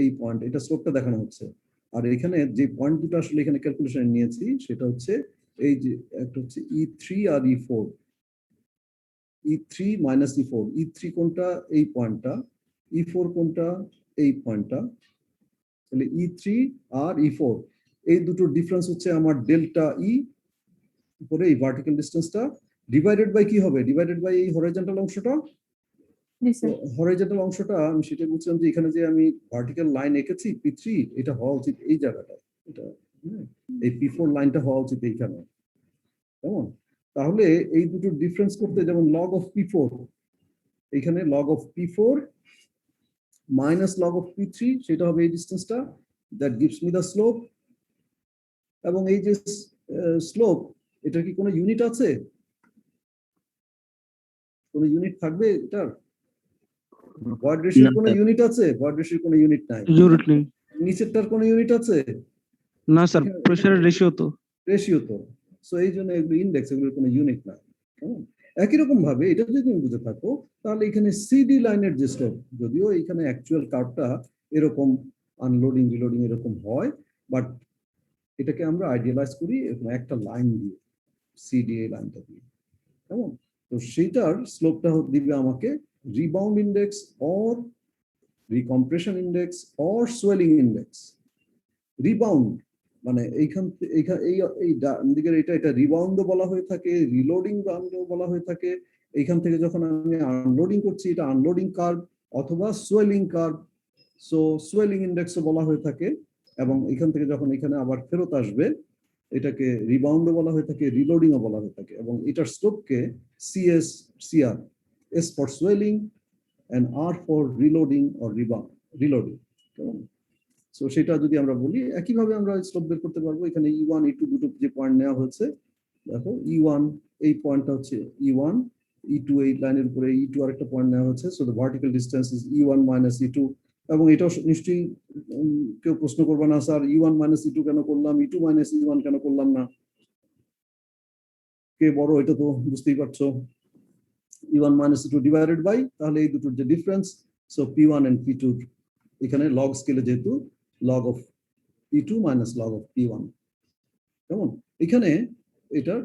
এই পয়েন্ট, এটা স্লোপটা দেখানো হচ্ছে, আর এখানে যে পয়েন্ট দুটো আসলে এখানে ক্যালকুলেশন নিয়েছি সেটা হচ্ছে এই যে একটা হচ্ছে E3 আর E4, E3 minus E4, E3 কোনটা এই পয়েন্টটা, E4 কোনটা এই পয়েন্টটা, তাহলে E3 আর E4 এই দুটো ডিফারেন্স হচ্ছে আমার ডেল্টা ই উপরে এই ভার্টিক্যাল ডিসটেন্সটা ডিভাইডেড বাই কি হবে, ডিভাইডেড বাই এই হরাইজন্টাল অংশটা। জি স্যার। হরাইজন্টাল অংশটা আমি সেটা বলছিলাম যে এখানে যে আমি ভার্টিক্যাল লাইন এঁকেছি P3, এটা হওয়া উচিত এই জায়গাটায়, এটা এই P4 লাইনটা হওয়া উচিত এইখানে, কেমন? তাহলে এই দুটো ডিফারেন্স করতে যেমন লগ অফ P4, এখানে log of P4 minus log of P3, সেটা হবে এই ডিসটেন্সটা, that gives me the slope. এবং এই যে স্লোপ, এটার কি কোনো ইউনিট আছে, কোনো ইউনিট থাকবে এটার? ভয়েড রেশিওর কোনো ইউনিট আছে? ভয়েড রেশিওর কোনো ইউনিট নাই। ইউনিট নেই। নিচেরটার কোনো ইউনিট আছে? না স্যার, প্রেসারের রেশিও তো। রেশিও তো, সো এই জন্য এগুলো ইন্ডেক্স, এগুলোর কোনো ইউনিট নাই। একই রকম ভাবে এটা যদি তুমি বুঝে থাকো তাহলে এখানে সিডি লাইনের যে স্লোপ, যদিও এখানে অ্যাকচুয়াল কার্ভটা এরকম আনলোডিং রিলোডিং এরকম হয়, বাট এটাকে আমরা আইডিয়ালাইজ করি এরকম একটা লাইন দিয়ে, সিডিএ লাইনটা দিয়ে, কেমন? তো সেইটার স্লোপটা দিবে আমাকে rebound index or recompression index or swelling index. Rebound মানে এইখান এই দিকের এটা রিবাউন্ডও বলা হয়ে থাকে, রিলোডিং বাউন্ডও বলা হয়ে থাকে। এইখান থেকে যখন আমি আনলোডিং করছি এটা আনলোডিং কার্ভ অথবা সোয়েলিং কার্ভ, সো সোয়েলিং ইন্ডেক্সও বলা হয়ে থাকে। এবং এখান থেকে যখন এখানে আবার ফেরত আসবে এটাকে রিবাউন্ডও বলা হয়ে থাকে, রিলোডিংও বলা হয়ে থাকে। এবং এটার স্লোপকে CS CR, S for swelling and R for reloading or rebound reloading, কেমন? সো সেটা যদি আমরা বলি একইভাবে আমরা স্লোপ বের করতে পারবো। এখানে E1 E2 দুটো যে পয়েন্ট নেওয়া হয়েছে, দেখো E1 এই পয়েন্টটা হচ্ছে E1, E2 এই লাইনের উপরে E2 আরেকটা পয়েন্ট নেওয়া হচ্ছে, so the vertical distance is E1 minus E2। এবং এটাও নিশ্চয়ই কেউ প্রশ্ন করবে না স্যার E1 মাইনাস E2 কেন করলাম, E2 মাইনাস E1 কেন করলাম না, কে বড় এটা তো বুঝতেই পারছো। E1 minus E2 divided by তাহলে এই দুটোর যে difference, so P1 and P2 এখানে লগ স্কেলে যেহেতু log of E2 minus log of P1, কেমন? এখানে এটা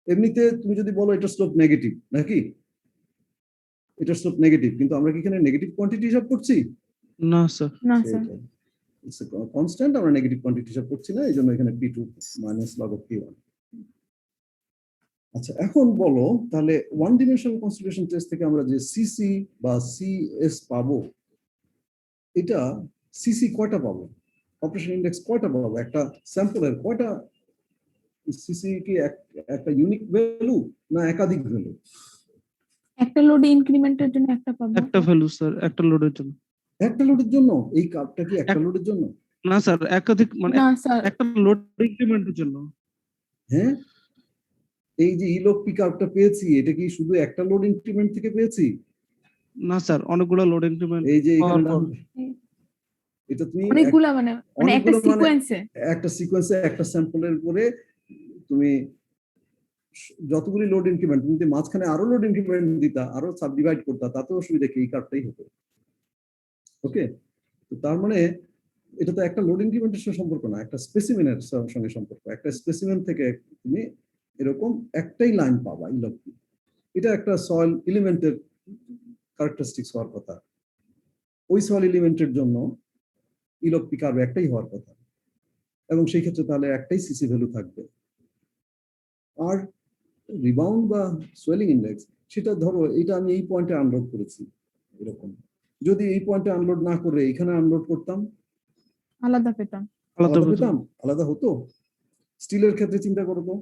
এমনিতে তুমি যদি বলো এটা স্লোপ নেগেটিভ নাকি, এটা স্লোপ নেগেটিভ, কিন্তু আমরা কি এখানে নেগেটিভ কোয়ান্টিটি হিসাব করছি? না স্যার। না স্যার। ইটস এ কনস্ট্যান্ট, আমরা নেগেটিভ কোয়ান্টিটি হিসাব করছি না, এই জন্য এখানে P2 minus log of P1। আচ্ছা এখন বলো তাহলে ওয়ান ডিমেনশনাল কনসলিডেশন টেস্ট থেকে আমরা যে সিসি বা সিএস পাবো, এটা সিসি কয়টা পাবো, অপারেশন ইন্ডেক্স কয়টা পাবো, একটা স্যাম্পলের কয়টা সিসি কি একটা ইউনিক ভ্যালু না একাধিক ভ্যালু? একটা লোড ইনক্রিমেন্টের জন্য একটা পাবো। একটা ভ্যালু স্যার, একটা লোডের জন্য। একটা লোডের জন্য? এই কার্ভটা কি একটা লোডের জন্য? না স্যার, একাধিক মানে না স্যার, একটা লোড ইনক্রিমেন্টের জন্য। হ্যাঁ, এই যে ইলক পিকআপটা পেয়েছি এটা কি শুধু একটা লোড ইনক্রিমেন্ট থেকে পেয়েছি? না স্যার, অনেকগুলো লোড ইনক্রিমেন্ট। এই যে এখানে এটা তুমি অনেকগুলা মানে একটা সিকোয়েন্সে, একটা সিকোয়েন্সে একটা স্যাম্পলের উপরে তুমি যতগুলি লোড ইনক্রিমেন্ট, তুমি যদি মাঝখানে আরো লোড ইনক্রিমেন্ট দিতা, আরো সাবডিভাইড করতা, তাতেও অসুবিধা কি, এই কার্ভটাই হতো। ওকে, তো তার মানে এটা তো একটা লোড ইনক্রিমেন্টের সঙ্গে সম্পর্ক না, একটা স্পেসিমেনের সঙ্গে সম্পর্ক। একটা স্পেসিমেন থেকে তুমি এরকম একটাই লাইন পাবা ইলক। এটা একটা সয়েল এলিমেন্টের ক্যারেক্টারিস্টিক্স হওয়ার কথা। ওই সয়েল এলিমেন্টের জন্য ইলক পি কার্ভ একটাই হওয়ার কথা, এবং সেই ক্ষেত্রে তাহলে একটাই সিসি ভ্যালু থাকবে। আর রিবাউন্ড বা সোয়েলিং ইন্ডেক্স, সেটা ধরো এটা আমি এই পয়েন্টে আনলোড করেছি, এরকম যদি এই পয়েন্টে আনলোড না করে এখানে আনলোড করতাম, আলাদা পেতাম। আলাদা আলাদা পেতাম। পেতাম, আলাদা হতো। স্টিলের ক্ষেত্রে চিন্তা করো তো,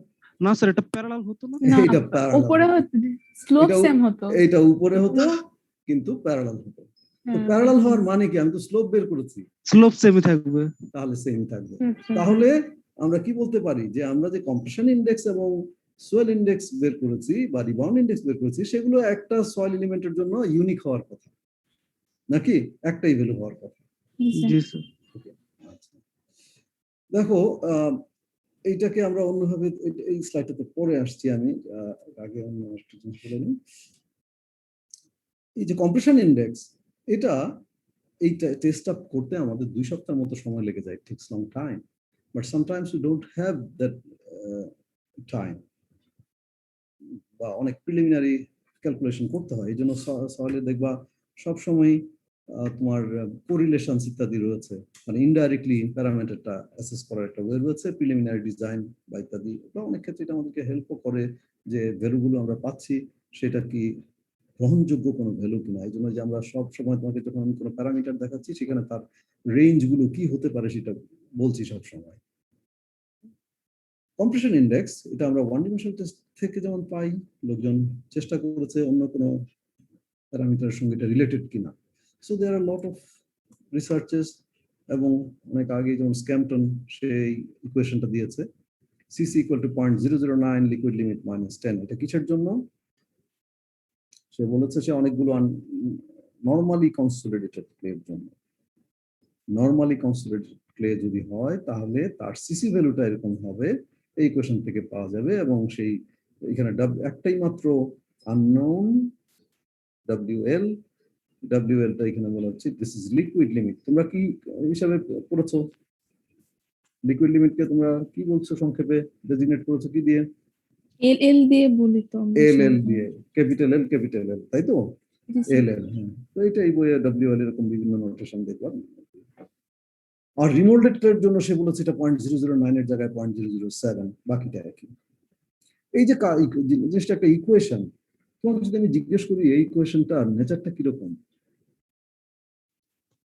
না স্যার, এটা প্যারালাল হতো না। না, এটা parallel উপরে হতো। স্লোপ এটাও- সেম হতো। এটা উপরে হতো কিন্তু প্যারালাল হতো। তো হ্যাঁ, প্যারালাল হওয়ার মানে কি? আমি তো স্লোপ বের করেছি, স্লোপ সেমই থাকবে। তাহলে সেম থাকবে। আচ্ছা। তাহলে আমরা কি বলতে পারি যে আমরা যে কম্প্রেশন ইন্ডেক্স এবং সোয়েল ইন্ডেক্স বের করেছি বা রিবাউন্ড ইন্ডেক্স বের করেছি, সেগুলো একটা সয়েল এলিমেন্টের জন্য ইউনিক হওয়ার কথা, নাকি একটাই ভ্যালু হওয়ার কথা? জি স্যার। আচ্ছা। দেখো, এইটাকে আমরা অন্যভাবে, এই স্লাইডটাতে পরে আসছি আমি, আগে অন্য একটা জিনিস বলে নিই। এই যে কম্প্রেশন ইন্ডেক্স, এটা এইটা টেস্ট আপ করতে আমাদের 2 সপ্তাহের মতো সময় লেগে যায়। ইট tax long time, but sometimes we don't have that time, বা অনেক প্রিলিমিনারি ক্যালকুলেশন করতে হয়। এই জন্য সহলে দেখবা সবসময় তোমার কোরিলেশনস ইত্যাদি রয়েছে, মানে ইনডাইরেক্টলি প্যারামিটারটা অ্যাসেস করার একটা ওয়ে রয়েছে, প্রিলিমিনারি ডিজাইন বা ইত্যাদি। বা অনেক ক্ষেত্রে এটা আমাদেরকে হেল্পও করে যে ভ্যালুগুলো আমরা পাচ্ছি সেটা কি গ্রহণযোগ্য কোনো ভ্যালু কিনা। এই জন্য যে আমরা সব সময় তোমাকে যখন আমি কোনো প্যারামিটার দেখাচ্ছি, সেখানে তার রেঞ্জগুলো কি হতে পারে সেটা বলছি সব সময়। কম্প্রেশন ইন্ডেক্স, এটা আমরা ওয়ান ডিমেনশনাল টেস্ট থেকে যেমন পাই, লোকজন চেষ্টা করেছে অন্য কোনো প্যারামিটারের সঙ্গে এটা রিলেটেড কিনা। So there are lot of researches, এবং অনেক আগে যেমন স্ক্যাম্পটন সেই ইকুয়েশনটা দিয়েছে, CC equal to 0.009 liquid limit -10। এটা কিসের জন্য? সে বলেছে সে অনেকগুলো নর্মালি কনসোলিডেটেড ক্লের জন্য। নর্মালি কনসোলিডেটেড ক্লে যদি হয় তাহলে তার সিসি ভ্যালুটা এরকম হবে, এই ইকুয়েশন থেকে পাওয়া যাবে। এবং সেই এখানে একটাই মাত্র আননোন WL, WLটা এখানে বলা হচ্ছে দিস ইজ লিকুইড লিমিট। তোমরা কি হিসাবে করেছো? লিকুইড লিমিটকে তোমরা কি বলছো সংক্ষেপে ডেজিগনেট করেছো কি দিয়ে? এল দিয়ে বলি তো আমরা। LL দিয়ে, ক্যাপিটাল L ক্যাপিটাল L, তাই তো? LL, হ্যাঁ। তো এটা এই বইয়ে WL এরকম বিভিন্ন নোটেশন দেখলাম। আর রিমোল্ডেড জন্য সে বলেছে এটা 0.009 এর জায়গায় 0.007, বাকিটা একই। এই যে জিনিসটা একটা ইকুয়েশন, তোমাকে যদি আমি জিজ্ঞেস করি এই ইকুয়েশনটা নেচারটা কিরকম?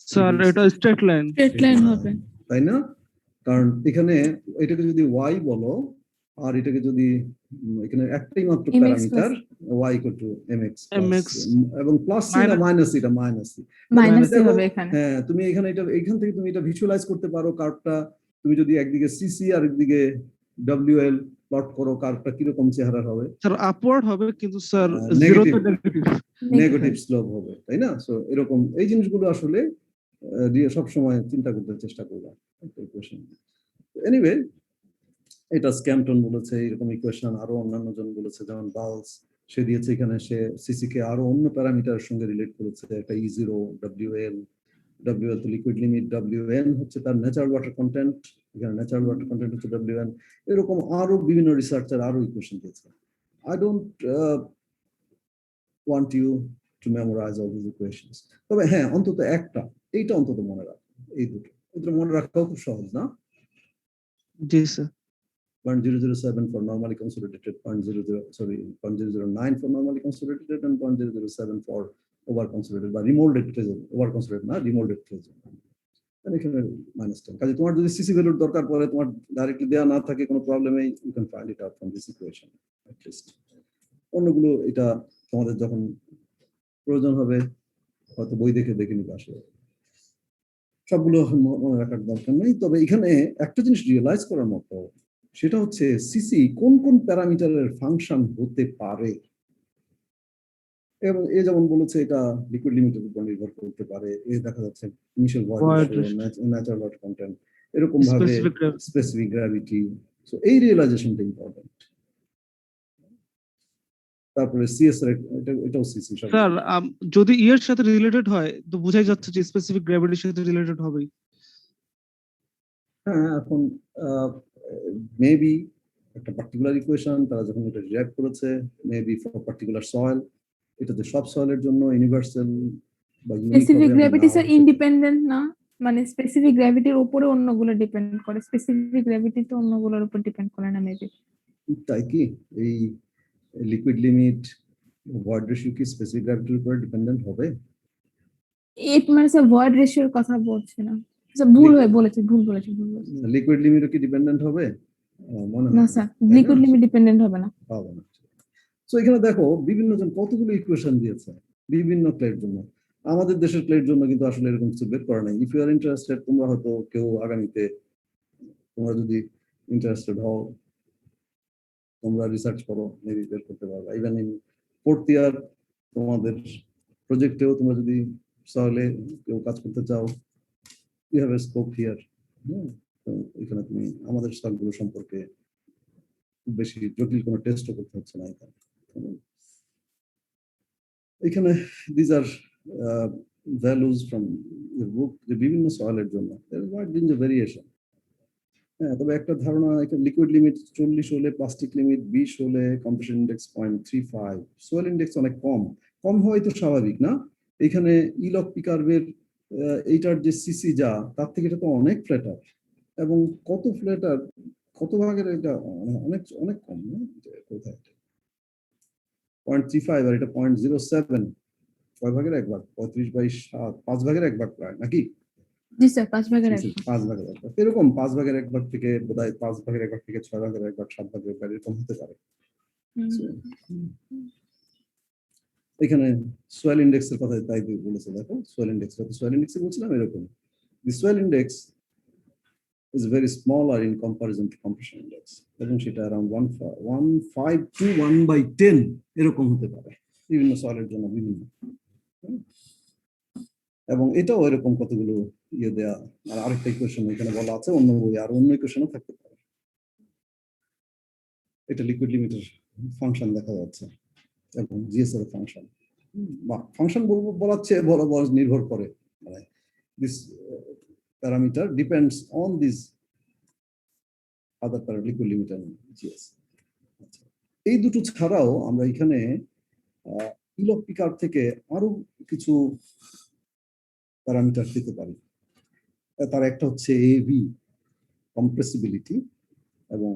স্যার এটা স্ট্রেট লাইন। স্ট্রেট লাইন হবে, তাই না? কারণ এখানে এটাকে যদি y বলো, আর এটাকে যদি এখানে একটাই মাত্র mx parameter y mx, mx এবং প্লাস সি না মাইনাস সি, এটা মাইনাস সি। মাইনাস দেখো, হবে এখানে। হ্যাঁ, তুমি এখানে এখান থেকে তুমি এটা ভিজুয়ালাইজ করতে পারো কার্ভটা। তুমি যদি একদিকে সিসি আর একদিকে WL প্লট করো, কার্ভটা কিরকম চেহারা হবে? স্যার আপওয়ার্ড হবে, কিন্তু স্যার নেগেটিভ, 0 তে নেগেটিভ। নেগেটিভ স্লোপ হবে, তাই না? সো এরকম এই জিনিসগুলো আসলে সব সময় চিন্তা করতে চেষ্টা করবা ইকুয়েশন। এনিওয়ে, এটা স্ক্যাম্পটন বলেছে, এরকম ইকুয়েশন আরো অন্যান্য জন বলেছে, যেমন বাউলস সে দিয়েছে। এখানে সে সিসি কে আরো অন্য প্যারামিটারের সঙ্গে রিলেট করেছে, একটা E0, WL তো লিকুইড লিমিট, WN হচ্ছে তার ন্যাচারাল ওয়াটার কন্টেন্ট, এখানে ন্যাচারাল ওয়াটার কন্টেন্ট হচ্ছে WN। এরকম আরো বিভিন্ন রিসার্চার আরো ইকুয়েশন দিয়েছে। I don't want you to memorize all these equations. তবে হ্যাঁ, অন্তত একটা, এইটা অন্তত মনে রাখো, এই দুটো মনে রাখাও খুব সহজ না? জি sir. 0.007 for normally consolidated, 0.009 for normally consolidated, and 0.007 for over consolidated বা remolded phase, over consolidated না, remolded phase। এখানে -10। কাজে তোমার যদি সিসি ভ্যালুর দরকার পড়ে, তোমার ডাইরেক্টলি দেওয়া না থাকে, কোনো প্রবলেমই, you can find it out from this equation at least. অন্যগুলো এটা তোমাদের যখন প্রয়োজন হবে হয়তো বই দেখে নিতে আসবে, সবগুলো মনে রাখার দরকার নেই। তবে এখানে একটা জিনিস রিয়েলাইজ করার মতো, সেটা হচ্ছে সিসি কোন কোন প্যারামিটারের ফাংশন হতে পারে। এবং এ যেমন বলেছে এটা লিকুইড লিমিটের উপর নির্ভর করতে পারে। এ দেখা যাচ্ছে initial void ratio, natural water content, এরকম ভাবে স্পেসিফিক গ্র্যাভিটি। সো এই রিয়েলাইজেশনটা ইম্পর্টেন্ট। তারপরে সিএস এটাও সিসি। স্যার যদি এর সাথে রিলেটেড হয় তো বোঝাই যাচ্ছে যে স্পেসিফিক গ্র্যাভিটির সাথে রিলেটেড হবেই। হ্যাঁ, এখন মেবি একটা পার্টিকুলার ইকুয়েশন তারা যখন এটা ডিরাইভ করেছে, মেবি ফর পার্টিকুলার সয়েল, এটা যে সব সয়েলের জন্য ইউনিভার্সাল বা ইউনিক হবে স্পেসিফিক এমন গ্র্যাভিটি নাও স্যার হতে পারে। ইন্ডিপেন্ডেন্ট না, মানে স্পেসিফিক গ্র্যাভিটির উপরে অন্যগুলো ডিপেন্ড করে, স্পেসিফিক গ্র্যাভিটি তো অন্যগুলোর উপর ডিপেন্ড করে না মেবি। তাই কি এই লিকুইড লিমিট ভয়েড রেশিও কি স্পেসিফিক গ্র্যাভিটির উপর ডিপেন্ডেন্ট হবে? এট মানে স্যার ভয়েড রেশিওর কথা বলছি না স্যার, ভুল বলেছে। লিকুইড লিমিটও কি ডিপেন্ডেন্ট হবে? মনে হয় না না, স্যার, তাই লিকুইড না? লিমিট ডিপেন্ডেন্ট হবে না। হবে না। সো এখানে দেখো বিভিন্ন জন কতগুলো ইকুয়েশন দিয়েছে বিভিন্ন প্লের জন্য। আমাদের দেশের প্লের জন্য কিন্তু আসলে এরকম কিছু বের করা নাই। ইফ ইউ আর ইন্টারেস্টেড, তোমরা হয়তো কেউ আগামীতে তোমরা যদি ইন্টারেস্টেড হও, তোমরা রিসার্চ করো, মেবি বের করতে পারবে। ইভেন ইন ফোর্থ ইয়ার তোমাদের প্রজেক্টেও তোমরা যদি সয়েলে কেউ কাজ করতে চাও, you have a scope here. এখানে তুমি আমাদের সয়েলগুলো সম্পর্কে খুব বেশি জটিল কোনো টেস্টও করতে হচ্ছে না এখানে। এখানে দিজ আর ভ্যালুজ ফ্রম বুক, যে বিভিন্ন সয়েলের জন্য ভেরিয়েশন। হ্যাঁ, তবে একটা ধারণা, লিকুইড লিমিট 40 হলে, প্লাস্টিক লিমিট 20 হলে, কম্প্রেশন ইন্ডেক্স 0.35, সোয়েল ইন্ডেক্স অনেক কম। কম হওয়াই তো স্বাভাবিক না? এখানে ইলক পিকার্ভের এইটার যে সিসি যা, তার থেকে এটা তো অনেক ফ্ল্যাটার। এবং কত ফ্ল্যাটার, কত ভাগের এটা, অনেক অনেক কম না? কোথায় 0.35 আর এটা 0.07, কয় ভাগের এক ভাগ? 35/7, 5 ভাগের এক ভাগ প্রায়, নাকি? জি স্যার, 5 ভাগের 1 ভাগ। 5 ভাগের এক ভাগ, এরকম 5 ভাগের এক ভাগ থেকে বোধহয় 5 ভাগের এক ভাগ থেকে 6 ভাগের এক ভাগ, 7 ভাগের এক ভাগ, এরকম হতে পারে। এখানে সোয়েল ইন্ডেক্সের কথা তাই বলেছে, দেখো সোয়েল ইন্ডেক্স, সোয়েল ইন্ডেক্সে বলছিলাম এরকম, দি Soyel index is very smaller in comparison to compression index, এবং সেটা around 1.5 to 1/10 এরকম হতে পারে বিভিন্ন সয়েলের জন্য বিভিন্ন। এবং এটাও এরকম কতগুলো ইয়ে দেয়া। আর আরেকটা ইকুয়েশন এখানে বলা আছে, অন্য বই আর অন্য ইকুয়েশনও থাকতে পারে। এটা লিকুইড লিমিটের ফাংশন দেখা যাচ্ছে এবং জিএস এর ফাংশন, বা ফাংশন বলাচ্ছে নির্ভর করে, মানে this parameter depends on this other parameter, liquid limit and GS. এই দুটো ছাড়াও আমরা এখানে ইলক পিকার থেকে আরো কিছু প্যারামিটার দিতে পারি। তার একটা হচ্ছে এভি, কম্প্রেসিবিলিটি এবং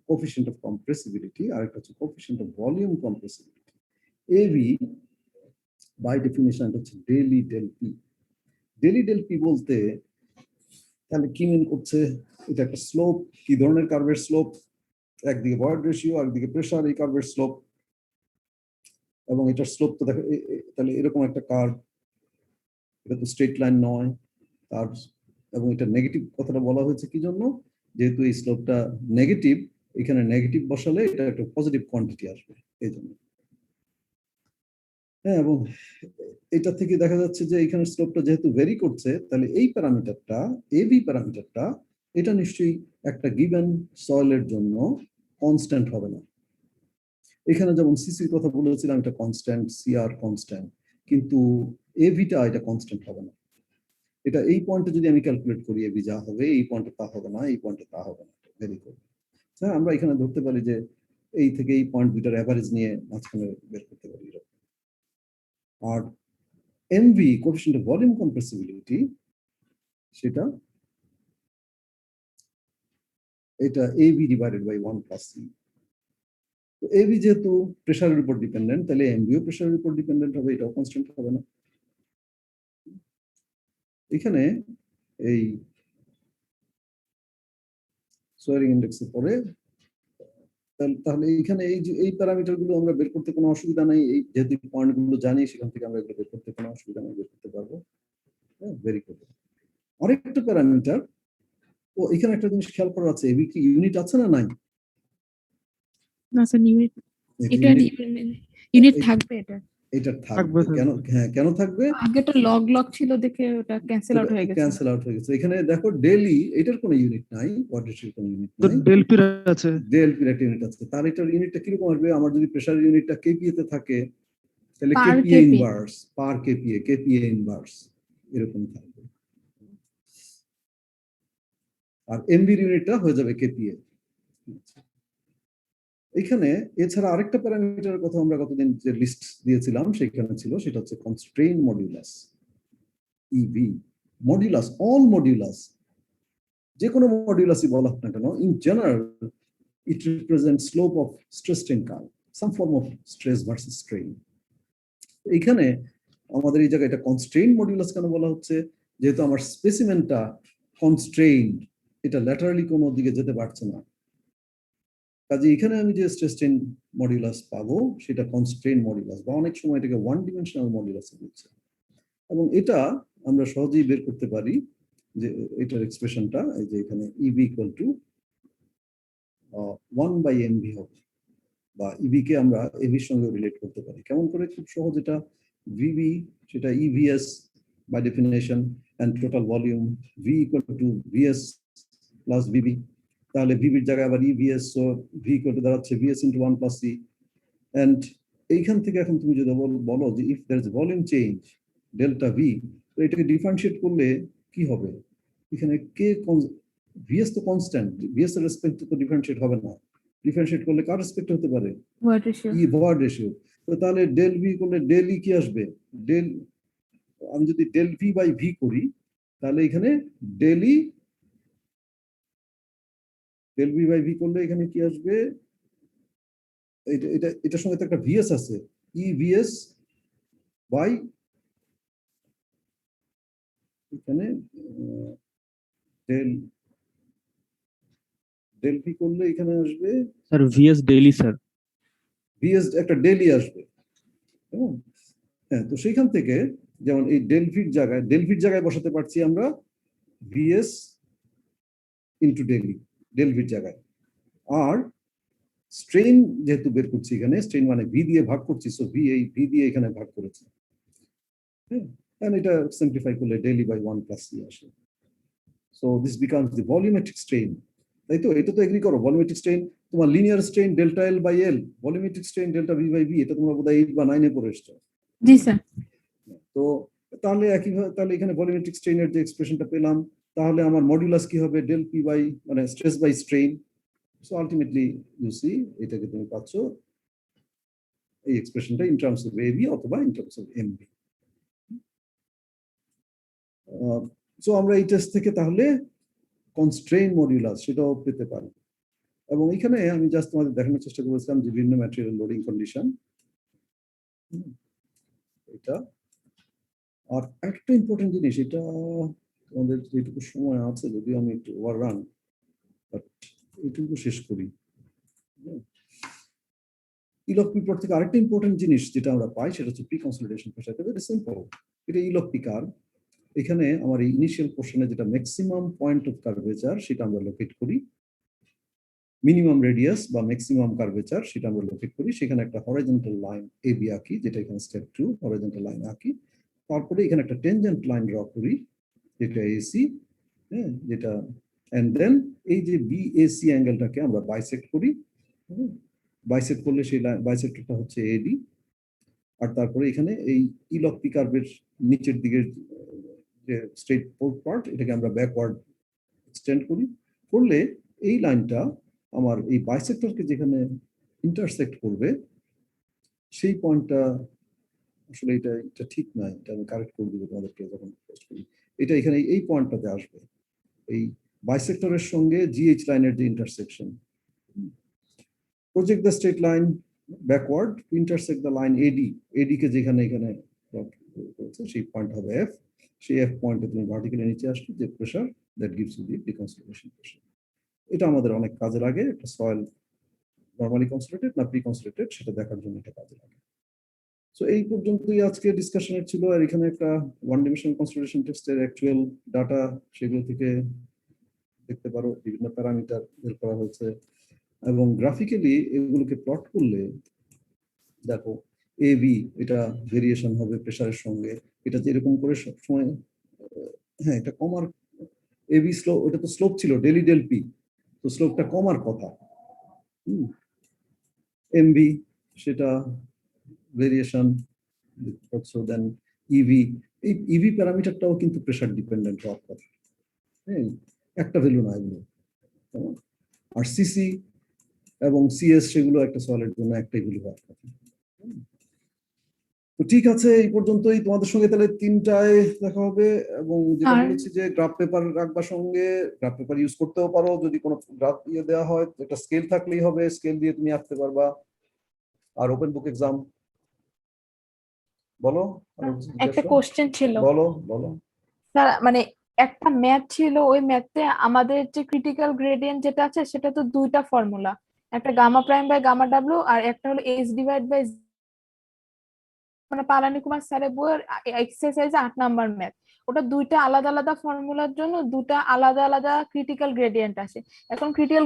কোএফিশিয়েন্ট অফ কম্প্রেসিবিলিটি, আর একটা হচ্ছে coefficient of volume compressibility. AV by definition হচ্ছে del e del p. Del e del p বলতে তাহলে কি মিন করছে? এটা একটা স্লোপ, কি ধরনের কার্ভের স্লোপ? একদিকে ভয়েড রেশিও, একদিকে প্রেসার, এই কার্ভের স্লোপ। এবং এটার স্লোপ তো দেখো, তাহলে এরকম একটা কার্ভ, এটা তো স্ট্রেট লাইন নয়। আর এবং এটা নেগেটিভ কথাটা বলা হয়েছে কি জন্য? যেহেতু এই স্লোপটা নেগেটিভ, এখানে নেগেটিভ বসালে এটা একটা পজিটিভ কোয়ান্টিটি আসবে, এই জন্য। হ্যাঁ, এবং এটা থেকে দেখা যাচ্ছে যে এখানে স্লোপটা যেহেতু ভেরি করছে, তাহলে এই প্যারামিটারটা, এবি প্যারামিটারটা, এটা নিশ্চয়ই একটা গিভেন সয়েলের জন্য কনস্ট্যান্ট হবে না। এখানে যেমন সিসির কথা বলেছিলাম, এটা কনস্ট্যান্ট, সিআর কনস্ট্যান্ট, কিন্তু এভিটা এটা কনস্ট্যান্ট হবে না। এটা এই পয়েন্টে যদি আমি ক্যালকুলেট করি, এবি যা হবে, এই পয়েন্টে তা হবে না, এই পয়েন্টে তা হবে না, ভেরি করবে। হ্যাঁ, আমরা এখানে ধরতে পারি যে এই থেকে এই পয়েন্ট দুইটার অ্যাভারেজ নিয়ে মাঝখানে বের করতে পারি। আর MV, coefficient of volume compressibility, সেটা এটা AV divided by 1 plus C. তো এবি যেহেতু প্রেসারের উপর ডিপেন্ডেন্ট, তাহলে এমভিও প্রেসারের উপর ডিপেন্ডেন্ট হবে, এটাও কনস্ট্যান্ট হবে না। এখানে এই সোয়ারিং ইন্ডেক্সের পরে তাহলে এখানে এই যে এই প্যারামিটার গুলো আমরা বের করতে কোনো অসুবিধা নাই। এই যেহেতু পয়েন্ট গুলো জানি, সেখান থেকে আমরা এগুলো বের করতে কোনো অসুবিধা নেই, বের করতে পারবো। হ্যাঁ, ভেরি গুড। আরেকটা প্যারামিটার, ও এখানে একটা জিনিস খেয়াল করার আছে, এবি কি ইউনিট আছে না নাই? না স্যার, ইউনিট, এটা ইউনিট থাকবে, এটা থাকবে। কেন? হ্যাঁ, কেন থাকবে? আগে তো লগ লগ ছিল দেখে ওটা ক্যান্সেল আউট হয়ে গেছে। ক্যান্সেল আউট হয়ে গেছে। এখানে দেখো ডেলি, এটার কোনো ইউনিট নাই, কোয়াড্রেটিকের কোনো ইউনিট তো নাই, ডেল পি আছে, ডেল পি একটা ইউনিট আছে। তার এটার ইউনিটটা কিরকম আসবে? আমার যদি প্রেসারের ইউনিটটা কেপিএ তে থাকে, তাহলে Per কেপিএ kp ইনভার্স, পার কেপিএ, কেপিএ ইনভার্স এরকম থাকবে। আর এমবির ইউনিটটা হয়ে যাবে কেপিএ। এখানে এছাড়া আরেকটা প্যারামিটারের কথা আমরা গতদিন যে লিস্ট দিয়েছিলাম সেখানে ছিল, সেটা হচ্ছে constrain modulus, EV modulus, all modulus, যে কোনো মডিউলাসই বলা হোক না কেন, in general it represents slope of stress strain curve, some form of stress versus strain. এখানে আমাদের এই জায়গায় এটা কনস্ট্রেইন মডিউলাস কেন বলা হচ্ছে, যেহেতু আমার স্পেসিমেনটা কনস্ট্রেইনড, এটা ল্যাটারালি কোনো দিকে যেতে পারছে না, কাজে এখানে আমি যে স্ট্রেস স্ট্রেইন মডিউলাস পাবো সেটা কনস্ট্রেইন মডিউলাস, বা অনেক সময় এটাকে ওয়ান ডিমেনশনাল মডিউলাস বলছে। এবং এটা আমরা সহজেই বের করতে পারি যে এটার এক্সপ্রেশনটা এই যে এখানে ইভি ইকুয়াল টু 1/mv হবে, বা ইভি কে আমরা এভির সঙ্গে রিলেট করতে পারি কেমন করে, খুব সহজ, এটা ভিবি সেটা EVS by definition and total volume, V equal to VS plus VV, তাহলে ভিবির জায়গায় আবার EVS, so V equal to দাঁড়াচ্ছে VS into 1 plus C. And এইখান থেকে এখন তুমি যদি বলো যে if there is volume change delta V, তো এটাকে ডিফারেন্সিয়েট করলে কি হবে, এখানে কে ভিএস তো কনস্ট্যান্ট, ভিএস এর রেসপেক্টে তো ডিফারেন্সিয়েট হবে না, ডিফারেন্সিয়েট করলে কার রেসপেক্ট হতে পারে, ভয়েড রেশিও। তো তাহলে ডেল ভি করলে ডেল ই কি আসবে, ডেল, আমি যদি ডেল ভি বাই ভি করি তাহলে এখানে del E, del V by V করলে এখানে কি আসবে, এটা এটা এটার সঙ্গে তো একটা ভিএস আছে, ই ভিএস বাই এখানে ডেল, ডেল ভি করলে এখানে আসবে sir VS del e, sir VS একটা ডেলি আসবে, কেমন? হ্যাঁ, তো সেইখান থেকে যেমন এই ডেলভির জায়গায় বসাতে পারছি আমরা ভিএস ইন্টু ডেলভির জায়গায়, আর স্ট্রেইন যেহেতু বের করছি এখানে, স্ট্রেইন মানে ভি দিয়ে ভাগ করছি, সো ভি এই ভি দিয়ে এখানে ভাগ করেছি, হ্যাঁ, এটা সিম্পলিফাই করলে ডেলি বাই 1 প্লাস সি আসে, so this becomes the volumetric strain. তাই তো, এটা তো এগ্রি করো, ভলিউমেট্রিক স্ট্রেইন তোমার linear strain delta L by L, volumetric strain delta V by V, এটা তোমরা বোধহয় 8 বা 9 এ পড়ে এসছো। জি স্যার। তো তাহলে একইভাবে তাহলে এখানে ভলিউমেট্রিক স্ট্রেইনের যে এক্সপ্রেশনটা পেলাম, তাহলে আমার মডুলাস কি হবে, ডেল পি বাই মানে stress by strain, so ultimately you see এটাকে তুমি পাচ্ছ এই এক্সপ্রেশনটা ইন টার্মস অফ এবি অথবা in terms of MV. So আমরা এই টেস্ট থেকে তাহলে কনস্ট্রেইন মডুলাস সেটাও পেতে পারি, এবং এখানে আমি জাস্ট তোমাদের দেখানোর চেষ্টা করেছিলাম যে বিভিন্ন ম্যাটেরিয়াল লোডিং কন্ডিশন, এটা আর একটা ইম্পর্টেন্ট জিনিস, এটা তোমাদের যেটুকু সময় আছে, যদি আমি একটু ওভাররান, বাট এইটুকু শেষ করি। ইলক পিকার থেকে আরেকটা ইম্পর্টেন্ট জিনিস যেটা আমরা পাই সেটা হচ্ছে প্রি কনসলিডেশন প্রেসার। এটা ভেরি সিম্পল, এটা ইলক পিকার, এখানে আমার এই ইনিশিয়াল পোর্শনে যেটা ম্যাক্সিমাম পয়েন্ট অফ কার্ভেচার সেটা আমরা লোকেট করি, মিনিমাম রেডিয়াস বা ম্যাক্সিমাম কার্ভেচার সেটা আমরা লোকেট করি, সেখানে একটা হরাইজন্টাল লাইন এবি আঁকি, যেটা এখানে স্টেপ 2 হরাইজন্টাল লাইন আঁকি, তারপরে এখানে একটা টেনজেন্ট লাইন ড্র করি যেটা এসি, হ্যাঁ, যেটা, এন্ড দেন এই যে বিএসি অ্যাঙ্গেলটাকে আমরা বাইসেক্ট করি, বাইসেক্ট করলে সেই বাইসেক্টরটা হচ্ছে এডি, আর তারপরে এখানে এই ইলক পি কার্ভের নিচের দিকের যে স্ট্রেট পার্ট এটাকে আমরা ব্যাকওয়ার্ড এক্সটেন্ড করি, করলে এই লাইনটা আমার এই বাইসেক্টরকে যেখানে ইন্টারসেক্ট করবে সেই পয়েন্টটা, আসলে এটা ঠিক নয়, এটা আমি কারেক্ট করে দিব তোমাদেরকে যখন পোস্ট করি, এটা এখানে এই পয়েন্টটাতে আসবে, এই বাইসেক্টরের সঙ্গে জিএইচ লাইনের যে intersection, project the straight line backward intersect the line AD, AD কে যেখানে এখানে সেই পয়েন্ট হবে এফ, সেই এফ পয়েন্টে তুমি ভার্টিক্যালি নিচে আসবে, যে pressure that gives you the deconsolidation pressure. এটা আমাদের অনেক কাজে লাগে, একটা সয়েল নরমালি কনসলিডেটেড না প্রি কনসলিডেটেড সেটা দেখার জন্য এটা কাজে লাগে। সো এই পর্যন্তই আজকে ডিসকাশনের ছিল, আর এখানে একটা ওয়ান ডিমেনশনাল কনসলিডেশন টেস্টের অ্যাকচুয়াল ডাটা সেগুলো থেকে দেখতে পারো, বিভিন্ন প্যারামিটার বের করা হয়েছে, এবং গ্রাফিক্যালি এগুলোকে প্লট করলে দেখো এবি এটা ভেরিয়েশন হবে প্রেসারের সঙ্গে, এটা যেরকম করে সবসময়, হ্যাঁ, এটা কমার, এবি স্লোপ, ওটা তো স্লোপ ছিল ডেলি ডেল পি, তো স্লোপটা কমার কথা, এমবি সেটা ভেরিয়েশন হচ্ছে, দেন ইভি, এই ইভি প্যারামিটারটাও কিন্তু প্রেসার ডিপেন্ডেন্ট হওয়ার কথা, হ্যাঁ, একটা ভ্যালু না এগুলো, আর সিসি এবং সিএস সেগুলো একটা সলিড জন্য একটাই গুলি হওয়ার কথা। তো ঠিক আছে, এই পর্যন্তই তোমাদের সঙ্গে তাহলে 3টায় দেখা হবে। এবং যেটা আর- বলেছি যে গ্রাফ পেপার রাখবার সঙ্গে, গ্রাফ পেপার ইউজ করতেও পারো, যদি কোনো গ্রাফ দেওয়া হয় একটা স্কেল থাকলেই হবে, স্কেল দিয়ে তুমি আঁকতে পারবা। আর ওপেন বুক এক্সাম বলো, আরো কিছু একটা জিজ্ঞাসা? কোশ্চেন ছিল বলো বলো। স্যার, মানে একটা ম্যাথ ছিল, ওই ম্যাথে আমাদের যে ক্রিটিক্যাল গ্রেডিয়েন্ট যেটা আছে সেটা তো দুইটা ফর্মুলা, একটা gamma prime by gamma W আর একটা হলো এইচ ডিভাইড বাই, মানে পালানি কুমার স্যারের বইয়ের এক্সারসাইজ 8 নাম্বার ম্যাথ। ওটা দুইটা আলাদা আলাদা ফর্মুলার জন্য দুটা আলাদা আলাদা ক্রিটিক্যাল গ্রেডিয়েন্ট আসে। এখন ক্রিটিক্যাল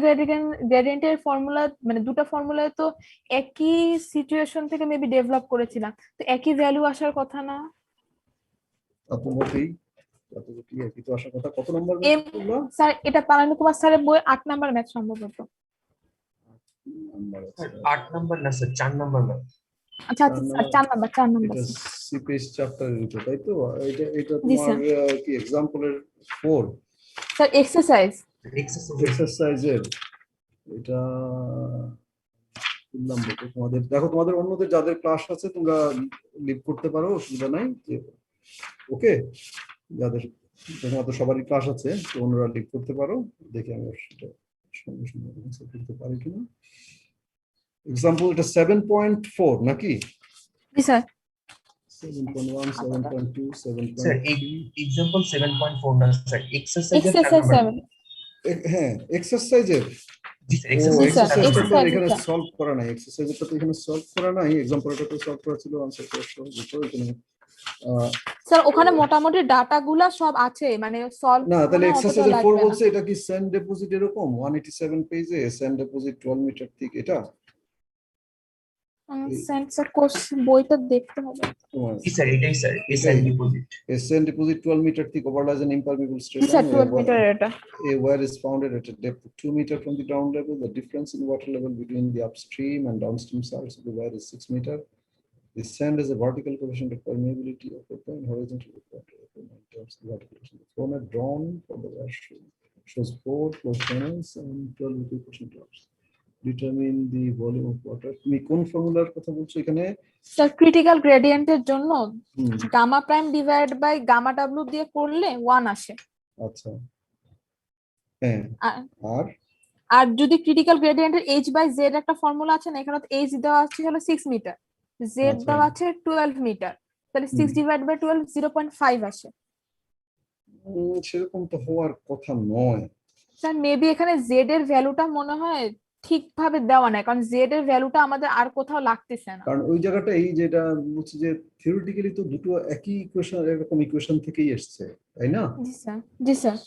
গ্রেডিয়েন্টের ফর্মুলা, মানে দুটো ফর্মুলা তো একই সিচুয়েশন থেকে মেবি ডেভেলপ করেছিলাম, তো একই ভ্যালু আসার কথা না? প্রথমতেই একই তো আসার কথা। কত নম্বর স্যার এটা পালানি কুমার স্যারের বই 8 নাম্বার ম্যাথ সম্ভবত। নাম্বার? 8 নাম্বার না স্যার, 4 নাম্বার ম্যাম। আচ্ছা আচ্ছা স্যার, 4 নাম্বার এটা সি পেজ চ্যাপ্টারের ভিতর, তাই তো? এটা জি, তোমার কি এক্সাম্পলের 4 স্যার এক্সারসাইজ এক্সারসাইজের এটা বললাম। তোমাদের দেখো, তোমাদের অন্যদের যাদের ক্লাস আছে তোমরা লিভ করতে পারো, অসুবিধা নাই। ওকে, যাদের তোমাদের সবারই ক্লাস আছে তো অন্যরা লিভ করতে পারো। দেখি আমি সেটা সঙ্গে সঙ্গে answer করতে পারি কিনা। এক্সাম্পল এটা 7.4 নাকি? জি স্যার। 7.1, 7.2, স্যার 7.3। एग्जांपल 7.4 না স্যার, এক্সারসাইজের 4 এক্সারসাইজ নাম্বার। 7। হ্যাঁ, এক্সারসাইজের। জি স্যার, ও, এক্সারসাইজের 4 এক্সারসাইজটা তো নাম্বার। এখানে exercise সলভ করা নাই, এক্সারসাইজটা তো এখানে সলভ করা নাই, এক্সাম্পলটা তো সলভ করা ছিল, আনসার করা ছিল এখানে। স্যার ওখানে মোটামুটি ডাটা গুলা সব আছে, মানে সলভ না, তাহলে এক্সারসাইজের 4 লাগবে বলছে এটা কি স্যান্ড ডিপোজিট এরকম 187 পেজে স্যান্ড ডিপোজিট 12 মিটার থিক, এটা না। স্যার কোর্স বইটা দেখতে হবে। তোমার জি স্যার, এটাই sir, SN deposit. Sand deposit 12 metre thick overlies an impermeable জি straight স্যার, line 12 মিটার এটা। a wire is founded at a depth of 2 meter from the ground level. The difference in water level between the upstream and downstream sides of the wire is 6 meter. The sand has a vertical coefficient of permeability of 4 and horizontal in terms of vertical coefficient. The format drawn for the wire shows 4 closed channels and 12 equipotent drops. Determine the volume of water. তুমি কোন ফর্মুলার কথা বলছো এখানে? Sir critical গ্রেডিয়েন্টের জন্য hmm, gamma prime divide by gamma W দিয়ে করলে 1 আসে। আচ্ছা, হ্যাঁ। আর- আর আর যদি ক্রিটিক্যাল গ্রেডিয়েন্টের এইচ বাই জেড একটা ফর্মুলা আছে না, এখানে এইচ দেওয়া আছে হলো 6 মিটার, জেড আচ্ছা। দেওয়া আছে 12 মিটার, তাহলে 6 ডিভাইড বাই 12 0.5 আসে। সেরকম তো হওয়ার কথা নয়। স্যার মেবি এখানে জেড এর ভ্যালুটা মনে হয় ঠিকভাবে দেওয়া নাই, কারণ জেড এর ভ্যালুটা আমাদের আর কোথাও লাগতেছে না। কারণ ওই জায়গাটা এই যেটা বলছি যে থিওরিটিক্যালি তো দুটো একই ইকুয়েশন, এরকম ইকুয়েশন থেকেই এসছে, তাই না? জি স্যার, জি স্যার।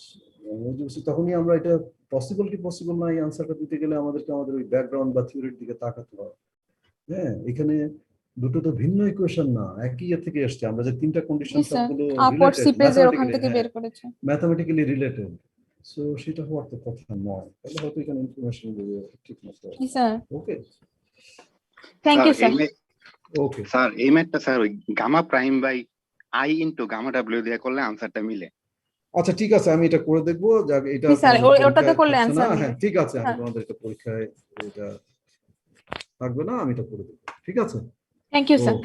ওই যে বলছি, তখনই আমরা এটা পসিবল কি পসিবল না এই আনসারটা দিতে গেলে আমাদেরকে আমাদের ওই ব্যাকগ্রাউন্ড বা থিওরির দিকে তাকাতে হবে। হ্যাঁ, এখানে দুটো তো ভিন্ন ইকুয়েশন না, একই ইয়ে থেকে এসছে। আমরা যে তিনটা কন্ডিশন জি স্যার, সবগুলো আপওয়ার্ড সিপেজের ওখান থেকে বের করেছে। ম্যাথমেটিক্যালি রিলেটেড, সো সেটা হওয়ার তো কথা নয়। তাহলে হয়তো এখানে ইনফরমেশন ঠিক মতো। জি sir, okay, thank you sir. Okay sir এই ম্যাথটা স্যার ওই gamma prime by I into gamma W দিয়ে করলে আনসারটা মিলে। আচ্ছা ঠিক আছে, আমি এটা করে দেখবো। এটা জি স্যার, তোমাদের ওটাতে পরীক্ষায় করলে থাকছে অ্যানসার না। মিলে। হ্যাঁ ঠিক আছে, আমি হ্যাঁ। তোমাদেরকে পরীক্ষায় এটা থাকবে না, আমি এটা করে দেবো। ঠিক আছে, থ্যাংক ইউ স্যার।